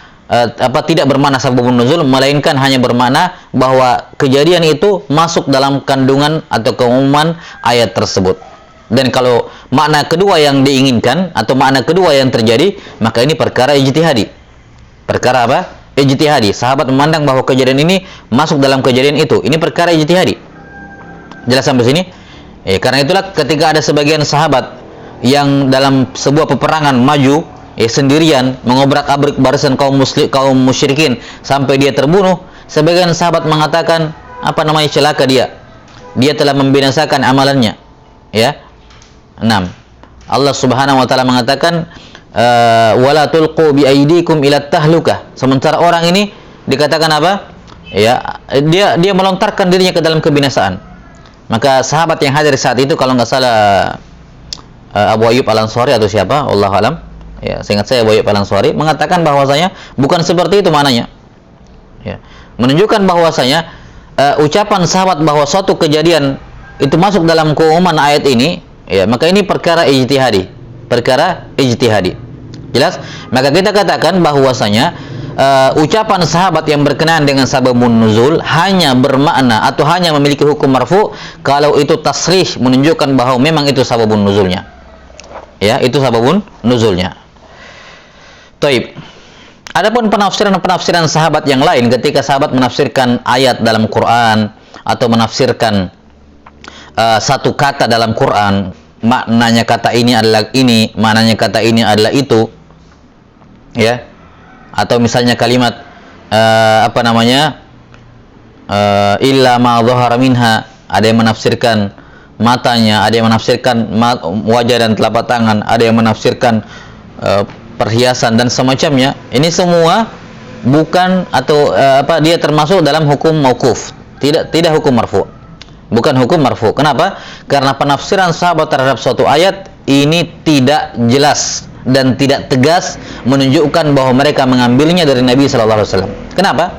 tidak bermakna sababun nuzul, melainkan hanya bermakna bahwa kejadian itu masuk dalam kandungan atau keumuman ayat tersebut. Dan kalau makna kedua yang diinginkan atau makna kedua yang terjadi, maka ini perkara ijtihadi. Perkara apa? Ijtihadi. Sahabat memandang bahwa kejadian ini masuk dalam kejadian itu. Ini perkara ijtihadi. Jelas sampai sini? Karena itulah ketika ada sebagian sahabat yang dalam sebuah peperangan maju sendirian mengobrak-abrik barisan kaum musyrikin sampai dia terbunuh, sebagian sahabat mengatakan celaka dia telah membinasakan amalannya, ya. 6. Allah Subhanahu wa taala mengatakan wala tulqu bi aydikum ila tahlukah. Sementara orang ini dikatakan apa? Ya, dia melontarkan dirinya ke dalam kebinasaan. Maka sahabat yang hadir saat itu, kalau nggak salah Abu Ayyub Al-Ansari atau siapa, wallahu alam, ya, seingat saya Abu Ayyub Al-Ansari mengatakan bahwasanya bukan seperti itu maknanya, ya, menunjukkan bahwasanya ucapan sahabat bahwa suatu kejadian itu masuk dalam keumuman ayat ini, ya, maka ini perkara ijtihadi, jelas. Maka kita katakan bahwasanya ucapan sahabat yang berkenaan dengan sababun nuzul hanya bermakna atau hanya memiliki hukum marfu kalau itu tasrih, menunjukkan bahwa memang itu sababun nuzulnya, ya, itu sababun nuzulnya. Taib. Adapun penafsiran sahabat yang lain, ketika sahabat menafsirkan ayat dalam Quran atau menafsirkan satu kata dalam Quran, maknanya kata ini adalah ini, maknanya kata ini adalah itu, ya. Atau misalnya kalimat illa ma dhahara minha, ada yang menafsirkan matanya, ada yang menafsirkan wajah dan telapak tangan, ada yang menafsirkan perhiasan dan semacamnya. Ini semua bukan atau dia termasuk dalam hukum mauquf, tidak hukum marfu. Bukan hukum marfu. Kenapa? Karena penafsiran sahabat terhadap suatu ayat ini tidak jelas dan tidak tegas menunjukkan bahwa mereka mengambilnya dari Nabi sallallahu alaihi wasallam. Kenapa?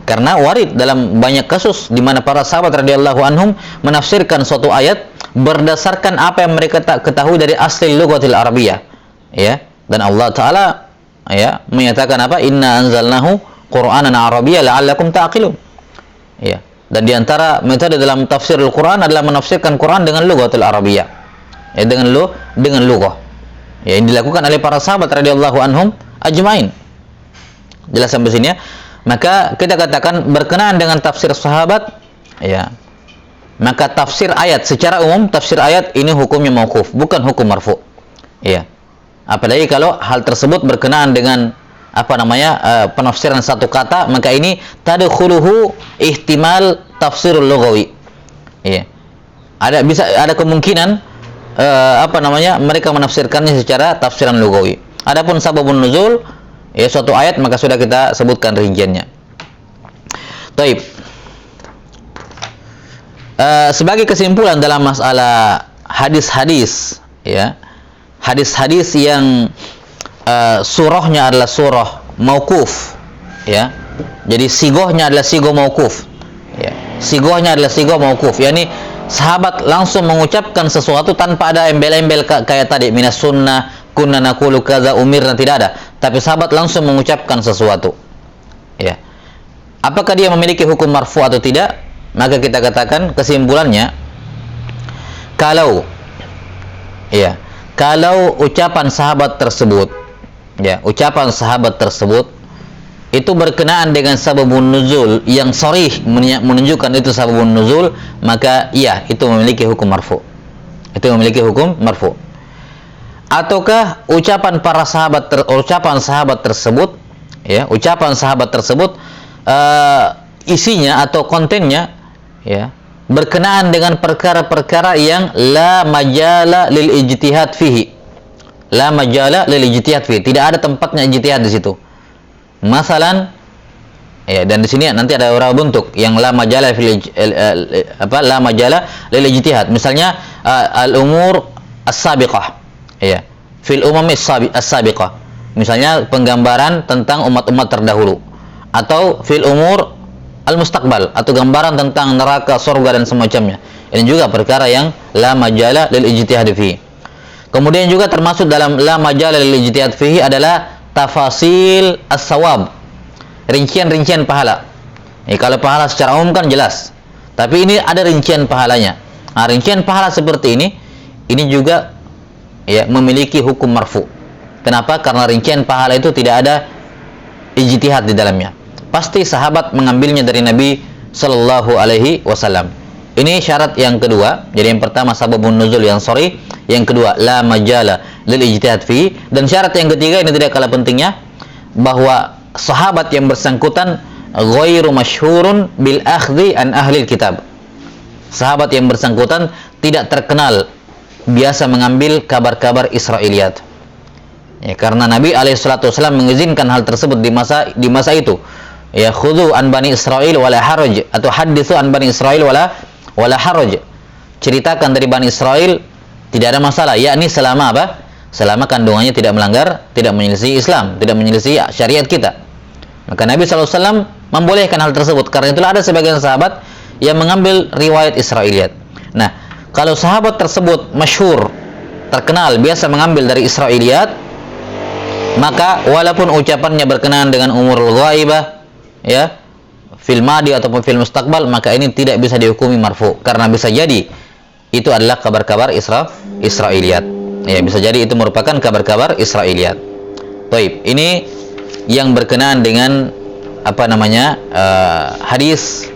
Karena warid dalam banyak kasus di mana para sahabat radhiyallahu anhum menafsirkan suatu ayat berdasarkan apa yang mereka ketahui dari asli lughatil arabiyyah, ya. Dan Allah taala ya menyatakan apa? Inna anzalnahu Qur'anan arabiyyan la'allakum ta'qilun. Ya. Dan di antara metode dalam tafsir Al-Qur'an adalah menafsirkan Quran dengan lughatil arabiyyah. Ya, dengan lughah. Ya, yang dilakukan oleh para sahabat radhiyallahu anhum ajmain. Jelas sampai sini ya. Maka kita katakan berkenaan dengan tafsir sahabat, ya. Maka tafsir ayat secara umum, tafsir ayat ini hukumnya mauquf, bukan hukum marfu. Ya. Apalagi kalau hal tersebut berkenaan dengan penafsiran satu kata, maka ini tadkhuluhu ihtimal tafsirul lughawi. Ya. Ada kemungkinan mereka menafsirkannya secara tafsiran lughawi. Adapun sababun nuzul, ya suatu ayat, maka sudah kita sebutkan rinciannya. Taib. Sebagai kesimpulan dalam masalah hadis-hadis, ya, hadis-hadis yang surahnya adalah surah mauquf, ya. Jadi sigohnya adalah sigoh mauquf, ya. Sigohnya adalah sigoh mauquf, yakni sahabat langsung mengucapkan sesuatu tanpa ada embel-embel kayak tadi minas sunnah kunna naqulu kadza umirna, tidak ada, tapi sahabat langsung mengucapkan sesuatu, ya. Apakah dia memiliki hukum marfu atau tidak? Maka kita katakan kesimpulannya, kalau ucapan sahabat tersebut, ya, ucapan sahabat tersebut itu berkenaan dengan sababun nuzul yang sharih menunjukkan itu sababun nuzul, maka iya, itu memiliki hukum marfu. Itu memiliki hukum marfu. Ataukah ucapan sahabat tersebut, ya, ucapan sahabat tersebut isinya atau kontennya, ya, berkenaan dengan perkara-perkara yang la majala lil ijtihad fihi. La majala lil ijtihad fihi, tidak ada tempatnya ijtihad di situ. Masalan, ya, dan di sini nanti ada beberapa bentuk yang la majala la majala lil ijtihad. Misalnya al-umur as-sabiqah, ya, fil umam as-sabiqah. Misalnya penggambaran tentang umat-umat terdahulu, atau fil umur al-mustaqbal, atau gambaran tentang neraka, surga dan semacamnya. Ini juga perkara yang la majala lil ijtihad fihi. Kemudian juga termasuk dalam la majala lil ijtihad fihi adalah tafasil as-sawab, rincian-rincian pahala. Kalau pahala secara umum kan jelas, tapi ini ada rincian pahalanya. Nah, rincian pahala seperti ini juga, ya, memiliki hukum marfu. Kenapa? Karena rincian pahala itu tidak ada ijtihad di dalamnya. Pasti sahabat mengambilnya dari Nabi sallallahu alaihi wasallam. Ini syarat yang kedua. Jadi yang pertama sababun nuzul yang sharih, yang kedua la majala lil ijtihad fi, dan syarat yang ketiga ini tidak kalah pentingnya, bahwa sahabat yang bersangkutan ghairu masyhurun bil akhdhi an ahli kitab. Sahabat yang bersangkutan tidak terkenal biasa mengambil kabar-kabar Israiliyat. Ya, karena Nabi alaihi salatu wasallam mengizinkan hal tersebut di masa itu. Ya, khudhu an bani Israil wala haraj, atau hadithu an bani Israil wala haraj. Ceritakan dari Bani Israel, tidak ada masalah, yakni selama apa? Selama kandungannya tidak menyelisih Islam, tidak menyelisih syariat kita. Maka Nabi SAW membolehkan hal tersebut. Karena itulah ada sebagian sahabat yang mengambil riwayat Israiliyat. Nah, kalau sahabat tersebut masyhur, terkenal, biasa mengambil dari Israiliyat, maka walaupun ucapannya berkenaan dengan umurul ghaibah, ya, fil madi ataupun fil mustaqbal, maka ini tidak bisa dihukumi marfu, karena bisa jadi itu adalah kabar-kabar Israiliyat. Ya, bisa jadi itu merupakan kabar-kabar Israiliyat. Baik, ini yang berkenaan dengan hadis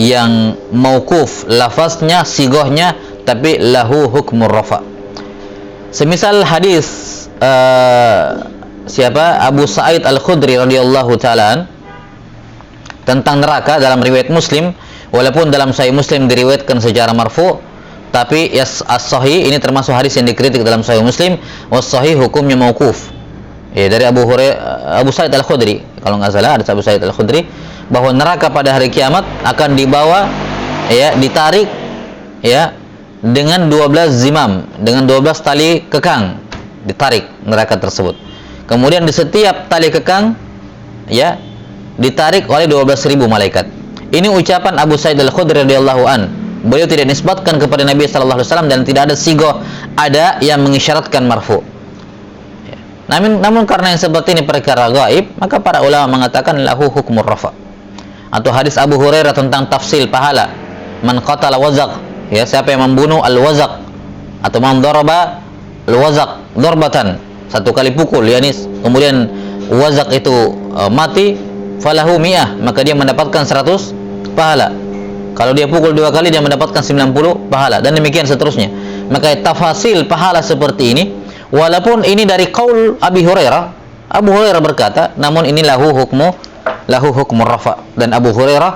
yang mauquf, lafaznya, sigohnya, tapi lahu hukmur rafa. Semisal hadis siapa? Abu Sa'id Al-Khudri radhiyallahu ta'ala tentang neraka dalam riwayat Muslim, walaupun dalam Sahih Muslim diriwayatkan secara marfu, tapi as-sahih ini termasuk hadis yang dikritik dalam Sahih Muslim, was-sahih hukumnya mauquf. Ya, dari Abu Sa'id Al-Khudri, kalau nggak salah ada Abu Sa'id Al-Khudri, bahwa neraka pada hari kiamat akan dibawa, ya, ditarik, ya, dengan 12 zimam, dengan 12 tali kekang, ditarik neraka tersebut. Kemudian di setiap tali kekang, ya, ditarik oleh 12.000 malaikat. Ini ucapan Abu Sa'id Al-Khudri radhiyallahu an. Beliau tidak nisbatkan kepada Nabi sallallahu alaihi wasallam dan tidak ada sigoh ada yang mengisyaratkan marfu. Namun karena yang seperti ini perkara gaib, maka para ulama mengatakan lahu hukmur rafa. Atau hadis Abu Hurairah tentang tafsil pahala, man qatala wazaq, ya, siapa yang membunuh al-wazaq atau man daraba al-wazaq darbatan, satu kali pukul, yakni kemudian wazaq itu mati, falahu mi'ah, maka dia mendapatkan 100 pahala. Kalau dia pukul 2 kali, dia mendapatkan 90 pahala, dan demikian seterusnya. Maka tafasil pahala seperti ini, walaupun ini dari qaul Abi Hurairah, Abu Hurairah berkata, namun ini lahu hukmur rafa. Dan Abu Hurairah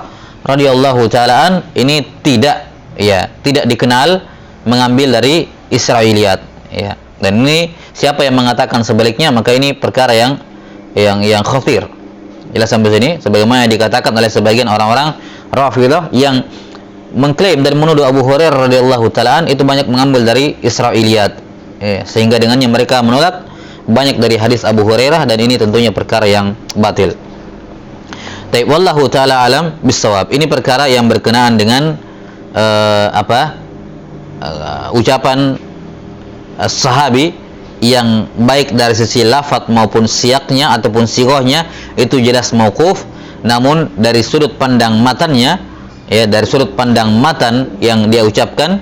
radhiyallahu ta'ala ini tidak dikenal mengambil dari Israiliyat, ya. Dan ini siapa yang mengatakan sebaliknya, maka ini perkara yang khatir. Jelas sampai sini, sebagaimana dikatakan oleh sebagian orang-orang Rafidhah yang mengklaim dan menuduh Abu Hurairah radhiyallahu ta'ala itu banyak mengambil dari Israiliyat, sehingga dengannya mereka menolak banyak dari hadis Abu Hurairah, dan ini tentunya perkara yang batil. Taib, wallahu ta'ala alam bisawab. Ini perkara yang berkenaan dengan ucapan sahabi yang baik dari sisi lafaz maupun siaknya ataupun sighahnya itu jelas mauquf, namun dari sudut pandang matannya, ya, dari sudut pandang matan yang dia ucapkan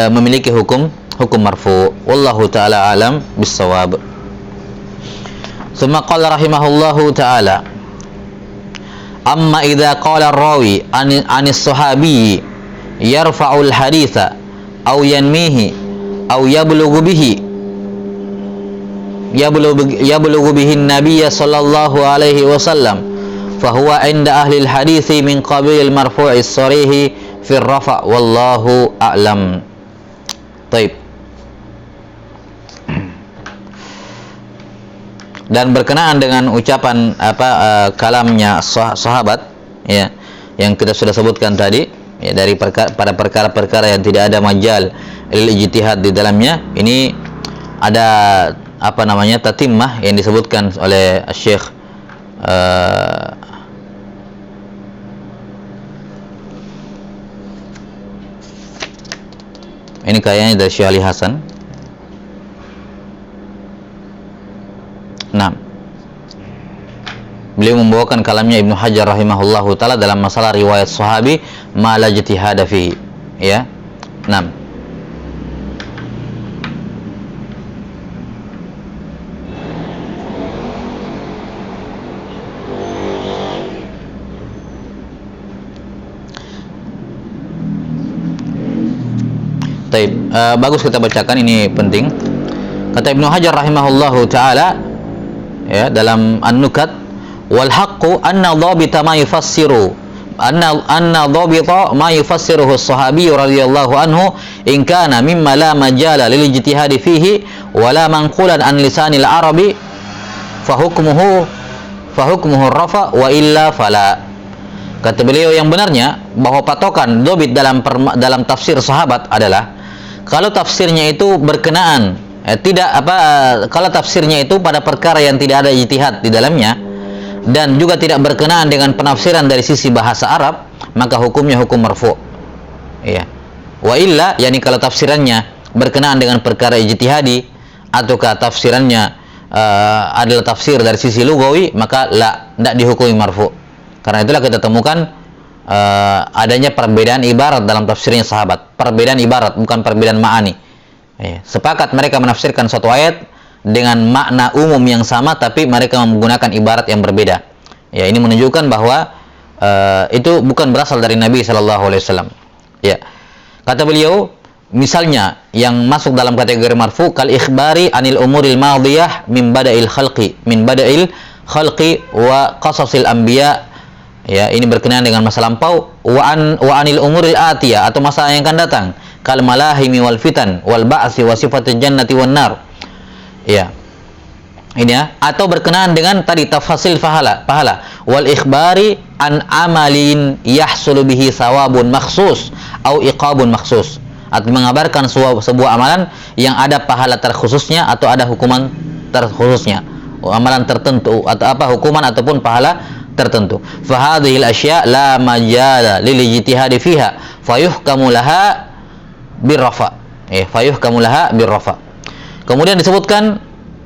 memiliki hukum marfu. Wallahu ta'ala alam bisawab. Summa qala rahimahullahu ta'ala, amma idza qala ar-rawi anis sahabi yarfa'ul haditha aw yanmihi aw yablughu bihi an-nabiy sallallahu alaihi wasallam fahuwa inda ahli al-hadithi min qabil al-marfu'i as-sarihi fi ar-rafa' wallahu a'lam. Taib. Dan berkenaan dengan ucapan kalamnya sahabat, ya, yang kita sudah sebutkan tadi, ya, dari pada perkara-perkara yang tidak ada majal lil ijtihad di dalamnya, ini ada tatimmah yang disebutkan oleh Syekh ini kayaknya dari Syekh Ali Hasan. Nah, beliau membawakan kalamnya Ibnu Hajar rahimahullahu taala dalam masalah riwayat sahabi ma la ijtihada fihi, ya. Nah, bagus kita bacakan, ini penting. Kata Ibnu Hajar rahimahullahu taala, ya, dalam An-Nukat, wal haqqu anna dhabita ma yufassiru anna dhabita ma yufassiruhu as-sahabi radhiyallahu anhu in kana mimma la majala lil ijtihadi fihi wala manqulan an lisanil arabi fa hukmuhu rafa wa illa fala. Kata beliau, yang benarnya bahwa patokan dhabit dalam tafsir sahabat adalah kalau tafsirnya itu berkenaan kalau tafsirnya itu pada perkara yang tidak ada ijtihad di dalamnya dan juga tidak berkenaan dengan penafsiran dari sisi bahasa Arab, maka hukumnya hukum marfu', ya. Wa illa, yakni kalau tafsirannya berkenaan dengan perkara ijtihadi ataukah tafsirannya adalah tafsir dari sisi lugawi, maka tidak dihukumi marfu'. Karena itulah kita temukan adanya perbedaan ibarat dalam tafsirnya sahabat. Perbedaan ibarat, bukan perbedaan ma'ani. Sepakat mereka menafsirkan suatu ayat dengan makna umum yang sama, tapi mereka menggunakan ibarat yang berbeda. Ya, ini menunjukkan bahwa itu bukan berasal dari Nabi sallallahu alaihi wasallam. Ya. Kata beliau, misalnya yang masuk dalam kategori marfu kal ikhbari anil umuril madiyah min bada'il khalqi wa qasasil anbiya, ya, ini berkenaan dengan masa lampau, wa anil umuril atiyah, atau masa yang akan datang, kal malahimi wal fitan wal ba'si wa sifatil jannati wan nar, ya, ini ya, atau berkenaan dengan tadi tafasil pahala wal ikhbari an amalin yahsulu bihi thawabun makhsus au iqabun makhsus, atau mengabarkan sebuah amalan yang ada pahala terkhususnya atau ada hukuman terkhususnya, amalan tertentu atau apa hukuman ataupun pahala tertentu. Fa hadhil asya' la majala lil ijtihad fiha fayuhkamu laha birrafa, fayuhkamu laha birrafa. Kemudian disebutkan,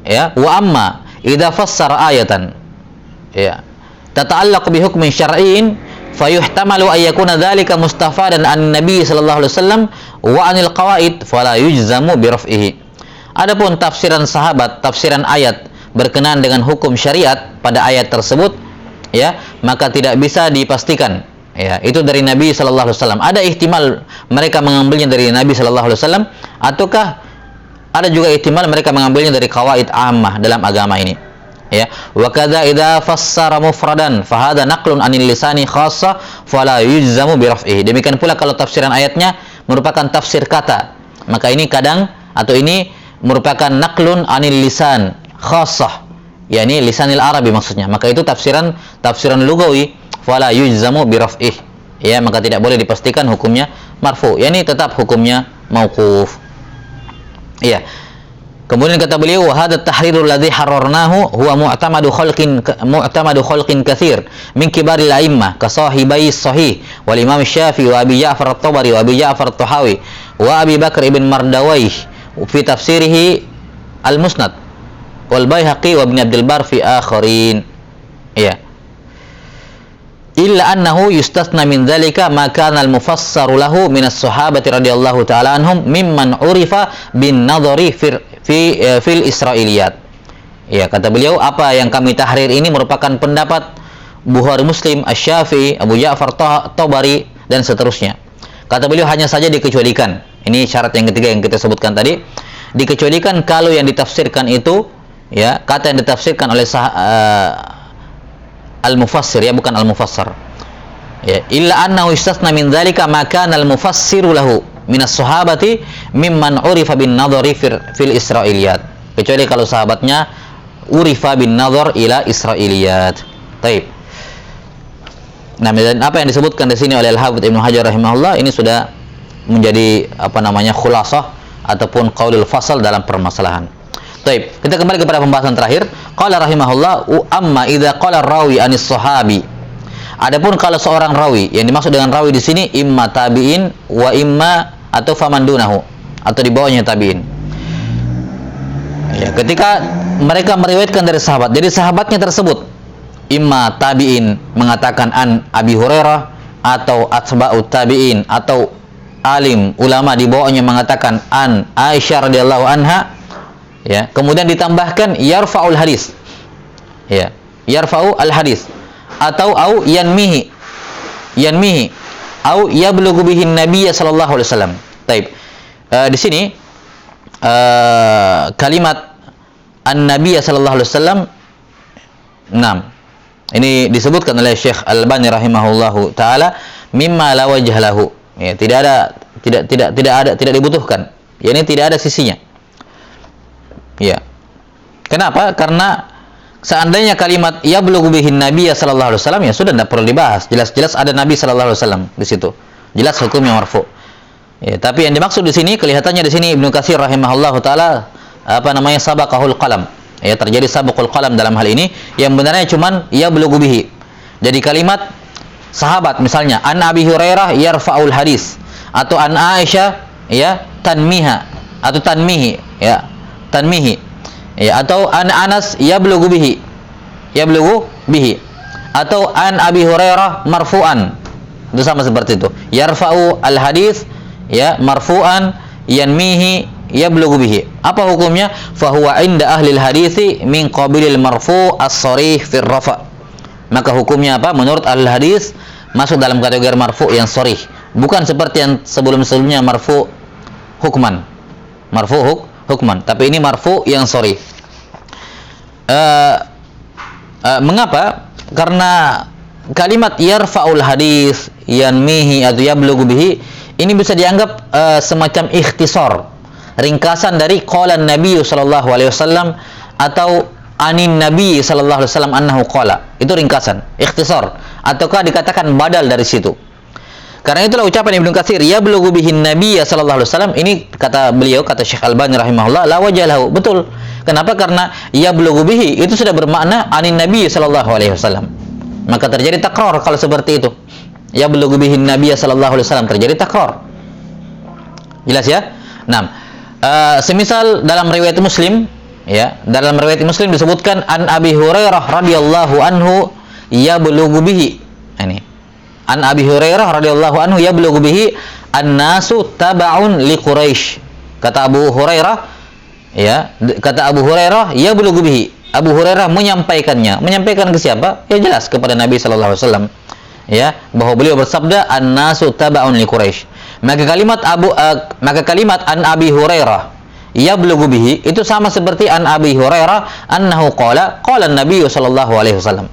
ya, wa amma idza fassara ayatan, ya, tata'allaq bi hukmin syar'iyyin fayuhtamalu ay yakuna dzalika mustafadan an nabi sallallahu alaihi wasallam wa anil qawaid fala yujzamu bi raf'ihi. Adapun tafsiran sahabat, tafsiran ayat berkenaan dengan hukum syariat pada ayat tersebut, ya, maka tidak bisa dipastikan, ya, itu dari Nabi sallallahu alaihi wasallam. Ada ihtimal mereka mengambilnya dari Nabi sallallahu alaihi wasallam, ataukah ada juga ihtimal mereka mengambilnya dari qawaid ammah dalam agama ini, ya. Wa kadza idza fassara mufradan fa hadha naqlun anil lisani khassa fala yujzamu bi raf'ihi. Demikian pula kalau tafsiran ayatnya merupakan tafsir kata, maka ini kadang atau ini merupakan naqlun anil lisan khassah, yakni lisanil arabi maksudnya, maka itu tafsiran lugawi, fala yujzamu bi raf'ih, ya, maka tidak boleh dipastikan hukumnya marfu, yakni tetap hukumnya mauquf. Iya. Kemudian kata beliau, wa hadha tahrirul ladzi harrarnahu huwa mu'tamadu khalqin katsir min kibaril a'immah ka sahibai sahih wal imam Syafi'i wa Abi Ja'far at-Tabari wa Abi Ja'far at-Tahawi wa Abi Bakr ibn Mardawayh fi tafsirihi al-Musnad wal Baihaqi wa Ibn Abdul Bar fi akharin. Iya. Illa annahu yustathna min dzalika ma kana al-mufassaru lahu min as-sahabati radhiyallahu ta'ala anhum mimman urifa bin nadhari fil Israiliyat. Ya, kata beliau, apa yang kami tahrir ini merupakan pendapat Bukhari, Muslim, Asy-Syafi'i, Abu Ja'far Tabari dan seterusnya. Kata beliau hanya saja dikecualikan. Ini syarat yang ketiga yang kita sebutkan tadi. Dikecualikan kalau yang ditafsirkan itu, ya, kata yang ditafsirkan oleh al-mufassir, ya, bukan al-mufassar. Ya, illa annahu istathna min dzalika ma kana al-mufassiru lahu min as-sahabati mimman urifa bin nadhari fil Israiliyat. Kecuali kalau sahabatnya urifa bin nadhar ila Israiliyat. Baik. Nah, dan apa yang disebutkan di sini oleh Al-Hafidz Ibnu Hajar rahimahullah ini sudah menjadi khulasah ataupun qaulul fasal dalam permasalahan. Baik, kita kembali kepada pembahasan terakhir. Qala rahimahullah, amma idza qala rawi anis sahabi. Adapun kalau seorang rawi, yang dimaksud dengan rawi di sini imma tabi'in wa imma atau faman dunahu, atau di bawahnya tabi'in. Ya, ketika mereka meriwayatkan dari sahabat, jadi sahabatnya tersebut imma tabi'in mengatakan an Abi Hurairah, atau atba'ut tabi'in, atau alim ulama di bawahnya mengatakan an Aisyah radhiyallahu anha. Ya, kemudian ditambahkan yarfa'ul hadis, ya, yarfa'u al hadis, atau au yanmihi au yablughu bihi nabiy sallallahu alaihi wasallam. Baik. Di sini kalimat an-nabiy sallallahu alaihi wasallam, nah, ini disebutkan oleh Syekh Al-Albani rahimahullahu taala mimma la wajh lahu, ya, tidak dibutuhkan, yakni tidak ada sisinya. Ya. Kenapa? Karena seandainya kalimat yablughu bihin nabiyya sallallahu alaihi wasallam, ya sudah, tidak perlu dibahas. Jelas-jelas ada Nabi sallallahu alaihi wasallam di situ. Jelas hukumnya marfu. Ya, tapi yang dimaksud di sini, kelihatannya di sini Ibnu Katsir rahimahullahu taala sabaqahul qalam. Ya, terjadi sabaqul qalam dalam hal ini, yang benarnya cuman yablughu bihi. Jadi kalimat sahabat misalnya an Abi Hurairah yarfa'ul hadis, atau an Aisyah, ya, tanmiha atau tanmihi, ya, tanmihi, ya, atau an Anas yablughu bihi, atau an Abi Hurairah marfu'an, itu sama seperti itu, yarfa'u al hadis, ya, marfu'an, yanmihi, yablughu bihi. Apa hukumnya? Fahuwa inda ahli al hadisi min qabilil marfu' as-sharih fi rafa. Maka hukumnya apa? Menurut ahli hadis masuk dalam kategori marfu' yang sharih, bukan seperti yang sebelum-sebelumnya marfu' hukman. Marfu hukman. Tapi ini marfu yang sorry. Mengapa? Karena kalimat yarfa'ul hadis, yanmihi atau yablughu bihi ini bisa dianggap semacam ikhtisar, ringkasan dari qala Nabi sallallahu alaihi wasallam atau anin Nabi sallallahu alaihi wasallam annahu qala. Itu ringkasan, ikhtisar, ataukah dikatakan badal dari situ. Karena itulah ucapan Ibnu Katsir, yablughu bihin Nabi sallallahu alaihi wasallam, ini kata beliau, kata Syekh Albani rahimahullah, la wajalahu. Betul. Kenapa? Karena yablughu bihi itu sudah bermakna anin Nabi sallallahu alaihi wasallam. Maka terjadi takrar kalau seperti itu. Yablughu bihin Nabi sallallahu alaihi wasallam, terjadi takrar. Jelas ya? Nah, semisal dalam riwayat Muslim, ya, dalam riwayat Muslim disebutkan an Abi Hurairah radhiyallahu anhu yablughu bihi. Ini an Abi Hurairah radhiyallahu anhu yablughu bihi an-nasu taba'un li Quraisy. Kata Abu Hurairah, ya, kata Abu Hurairah yablughu bihi. Abu Hurairah menyampaikannya. Menyampaikan ke siapa? Ya jelas kepada Nabi sallallahu alaihi wasallam. Ya, bahwa beliau bersabda an-nasu taba'un li Quraisy. Maka kalimat an Abi Hurairah yablughu bihi itu sama seperti an Abi Hurairah annahu qala Nabi sallallahu alaihi wasallam.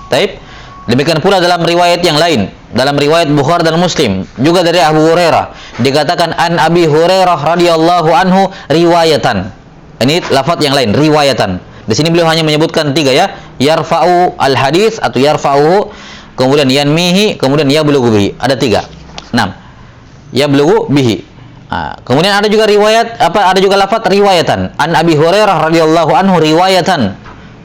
Taib. Demikian pula dalam riwayat yang lain, dalam riwayat Bukhari dan Muslim juga dari Abu Hurairah dikatakan an Abi Hurairah radhiyallahu anhu riwayatan. Ini lafaz yang lain, riwayatan. Di sini beliau hanya menyebutkan 3 ya, yarfa'u al hadis atau yarfa'uhu, kemudian yanmihi, kemudian yablughu bihi. Ada 3. 6. Yablughu bihi. Kemudian ada juga riwayat ada juga lafaz riwayatan. An Abi Hurairah radhiyallahu anhu riwayatan.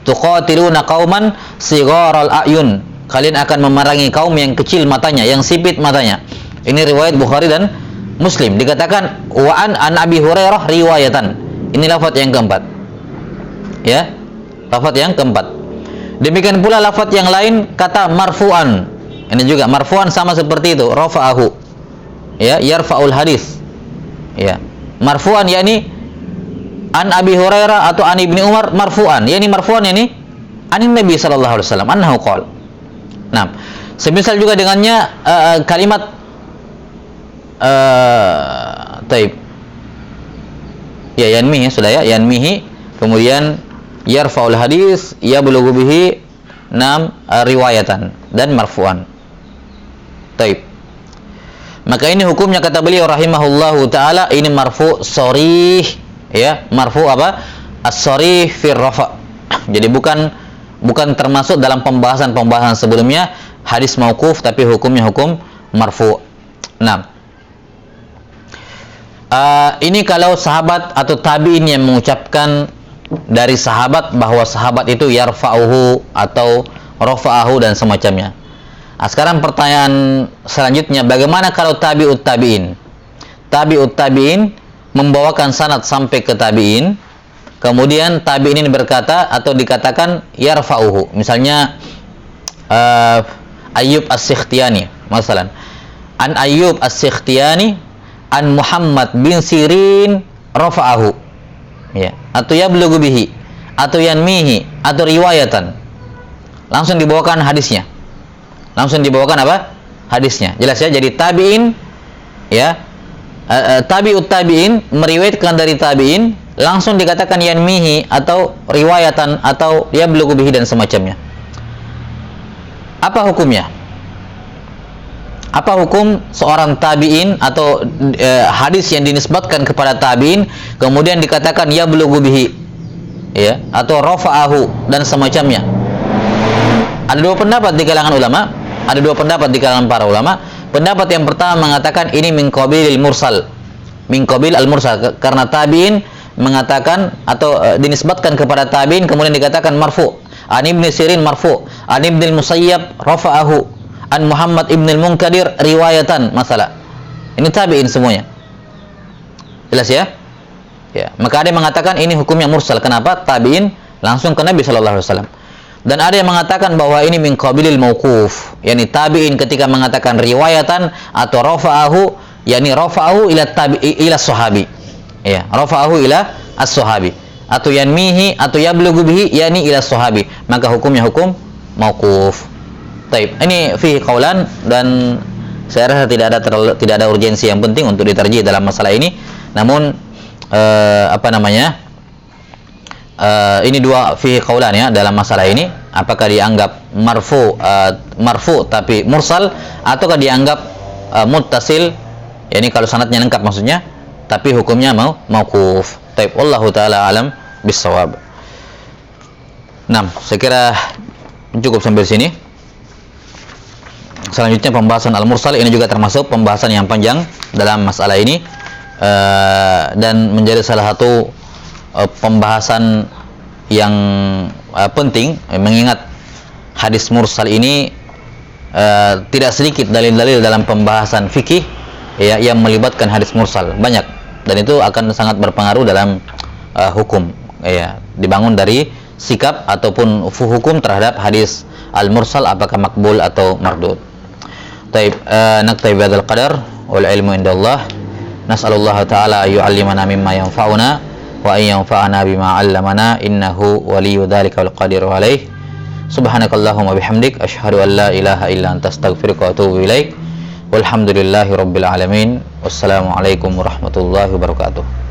Tuqatiluna qauman sigharal a'yun. Kalian akan memerangi kaum yang kecil matanya, yang sipit matanya. Ini riwayat Bukhari dan Muslim. Dikatakan wa an Abi Hurairah riwayatan. Ini lafaz yang keempat. Ya. Lafaz yang keempat. Demikian pula lafaz yang lain kata marfu'an. Ini juga marfu'an sama seperti itu, rafa'ahu. Ya, yarfa'ul hadis. Ya. Marfu'an yakni an Abi Hurairah atau an Ibnu Umar marfu'an. Yani marfu'an yakni anin Nabi sallallahu alaihi wasallam annahu qala. Nah, semisal juga dengannya kalimat taib. Ya, yanmihi sudah ya, yanmihi, kemudian yarfa'ul hadis, yablughu bihi, riwayatan dan marfu'an. Taib. Maka ini hukumnya kata beliau rahimahullahu taala, ini marfu' sharih, ya, marfu' apa? As-sharih fi rafa'. Jadi bukan termasuk dalam pembahasan sebelumnya hadis mauquf, tapi hukumnya hukum marfu'. Nah, ini kalau sahabat atau tabi'in yang mengucapkan dari sahabat bahwa sahabat itu yarfa'uhu atau rafa'ahu dan semacamnya. Sekarang pertanyaan selanjutnya, bagaimana kalau tabi'ut tabi'in? Tabi'ut tabi'in membawakan sanad sampai ke tabi'in, kemudian tabi'in ini berkata atau dikatakan yarfa'uhu. Misalnya Ayyub As-Sikhtiyani, masalan. An Ayyub As-Sikhtiyani an Muhammad bin Sirin rafa'ahu. Ya, atau yablughu bihi, atau yanmihi, atau riwayatan. Langsung dibawakan hadisnya. Langsung dibawakan apa? Hadisnya. Jelas ya? Jadi tabi'in, ya, tabi'ut tabi'in meriwayatkan dari tabi'in, langsung dikatakan yanmihi atau riwayatan atau yablughu bihi dan semacamnya. Apa hukumnya? Apa hukum seorang tabi'in atau hadis yang dinisbatkan kepada tabi'in kemudian dikatakan yablughu bihi, ya, atau rafa'ahu dan semacamnya? Ada 2 pendapat di kalangan ulama. Ada 2 pendapat di kalangan para ulama. Pendapat yang pertama mengatakan ini min qabilil mursal. Min qabil al-mursal, karena tabi'in mengatakan atau dinisbatkan kepada tabi'in kemudian dikatakan marfu'. An Ibnu Sirin marfu', an Ibnu Musayyab rafa'ahu, an Muhammad Ibn al-Munkadir riwayatan, masalah. Ini tabi'in semuanya. Jelas ya? Ya, maka ada yang mengatakan ini hukumnya mursal. Kenapa? Tabi'in langsung ke Nabi sallallahu alaihi wasallam. Dan ada yang mengatakan bahwa ini min qabilil mauquf, yakni tabi'in ketika mengatakan riwayatan atau rafa'ahu, yakni rafa'ahu ila sahabi. Ya, rafa'ahu ila as-sahabi. Atau yanmihi atau yablughu bihi, yakni ila sahabi. Maka hukumnya hukum mauquf. Taib. Ini fihi qaulan dan saya rasa tidak ada urgensi yang penting untuk diterjih dalam masalah ini. Namun apa namanya? Ini dua fi qaulan ya dalam masalah ini, apakah dianggap marfu tapi mursal, ataukah dianggap muttasil, yakni kalau sanadnya lengkap maksudnya, tapi hukumnya mauquf. Taib, wallahu taala alam bissawab. Nah, saya kira cukup sampai sini. Selanjutnya pembahasan al-mursal, ini juga termasuk pembahasan yang panjang dalam masalah ini, dan menjadi salah satu pembahasan yang penting, mengingat hadis mursal ini tidak sedikit dalil-dalil dalam pembahasan fikih ya, yang melibatkan hadis mursal banyak, dan itu akan sangat berpengaruh dalam hukum ya, dibangun dari sikap ataupun hukum terhadap hadis al-mursal, apakah makbul atau mardud. Taib, naktabi bihadzal qadar wal ilmu indallah. Nas'alullah ta'ala yu'allimana mimma yanfa'una wa an yanfa'ana bima 'allamana, innahu waliyyu dzalika wal qadiru alaih. Subhanakallahumma bihamdik asyhadu an la ilaha illa anta astaghfiruka wa atubu ilaik. Walhamdulillahi rabbil alamin. Wassalamualaikum warahmatullahi wabarakatuh.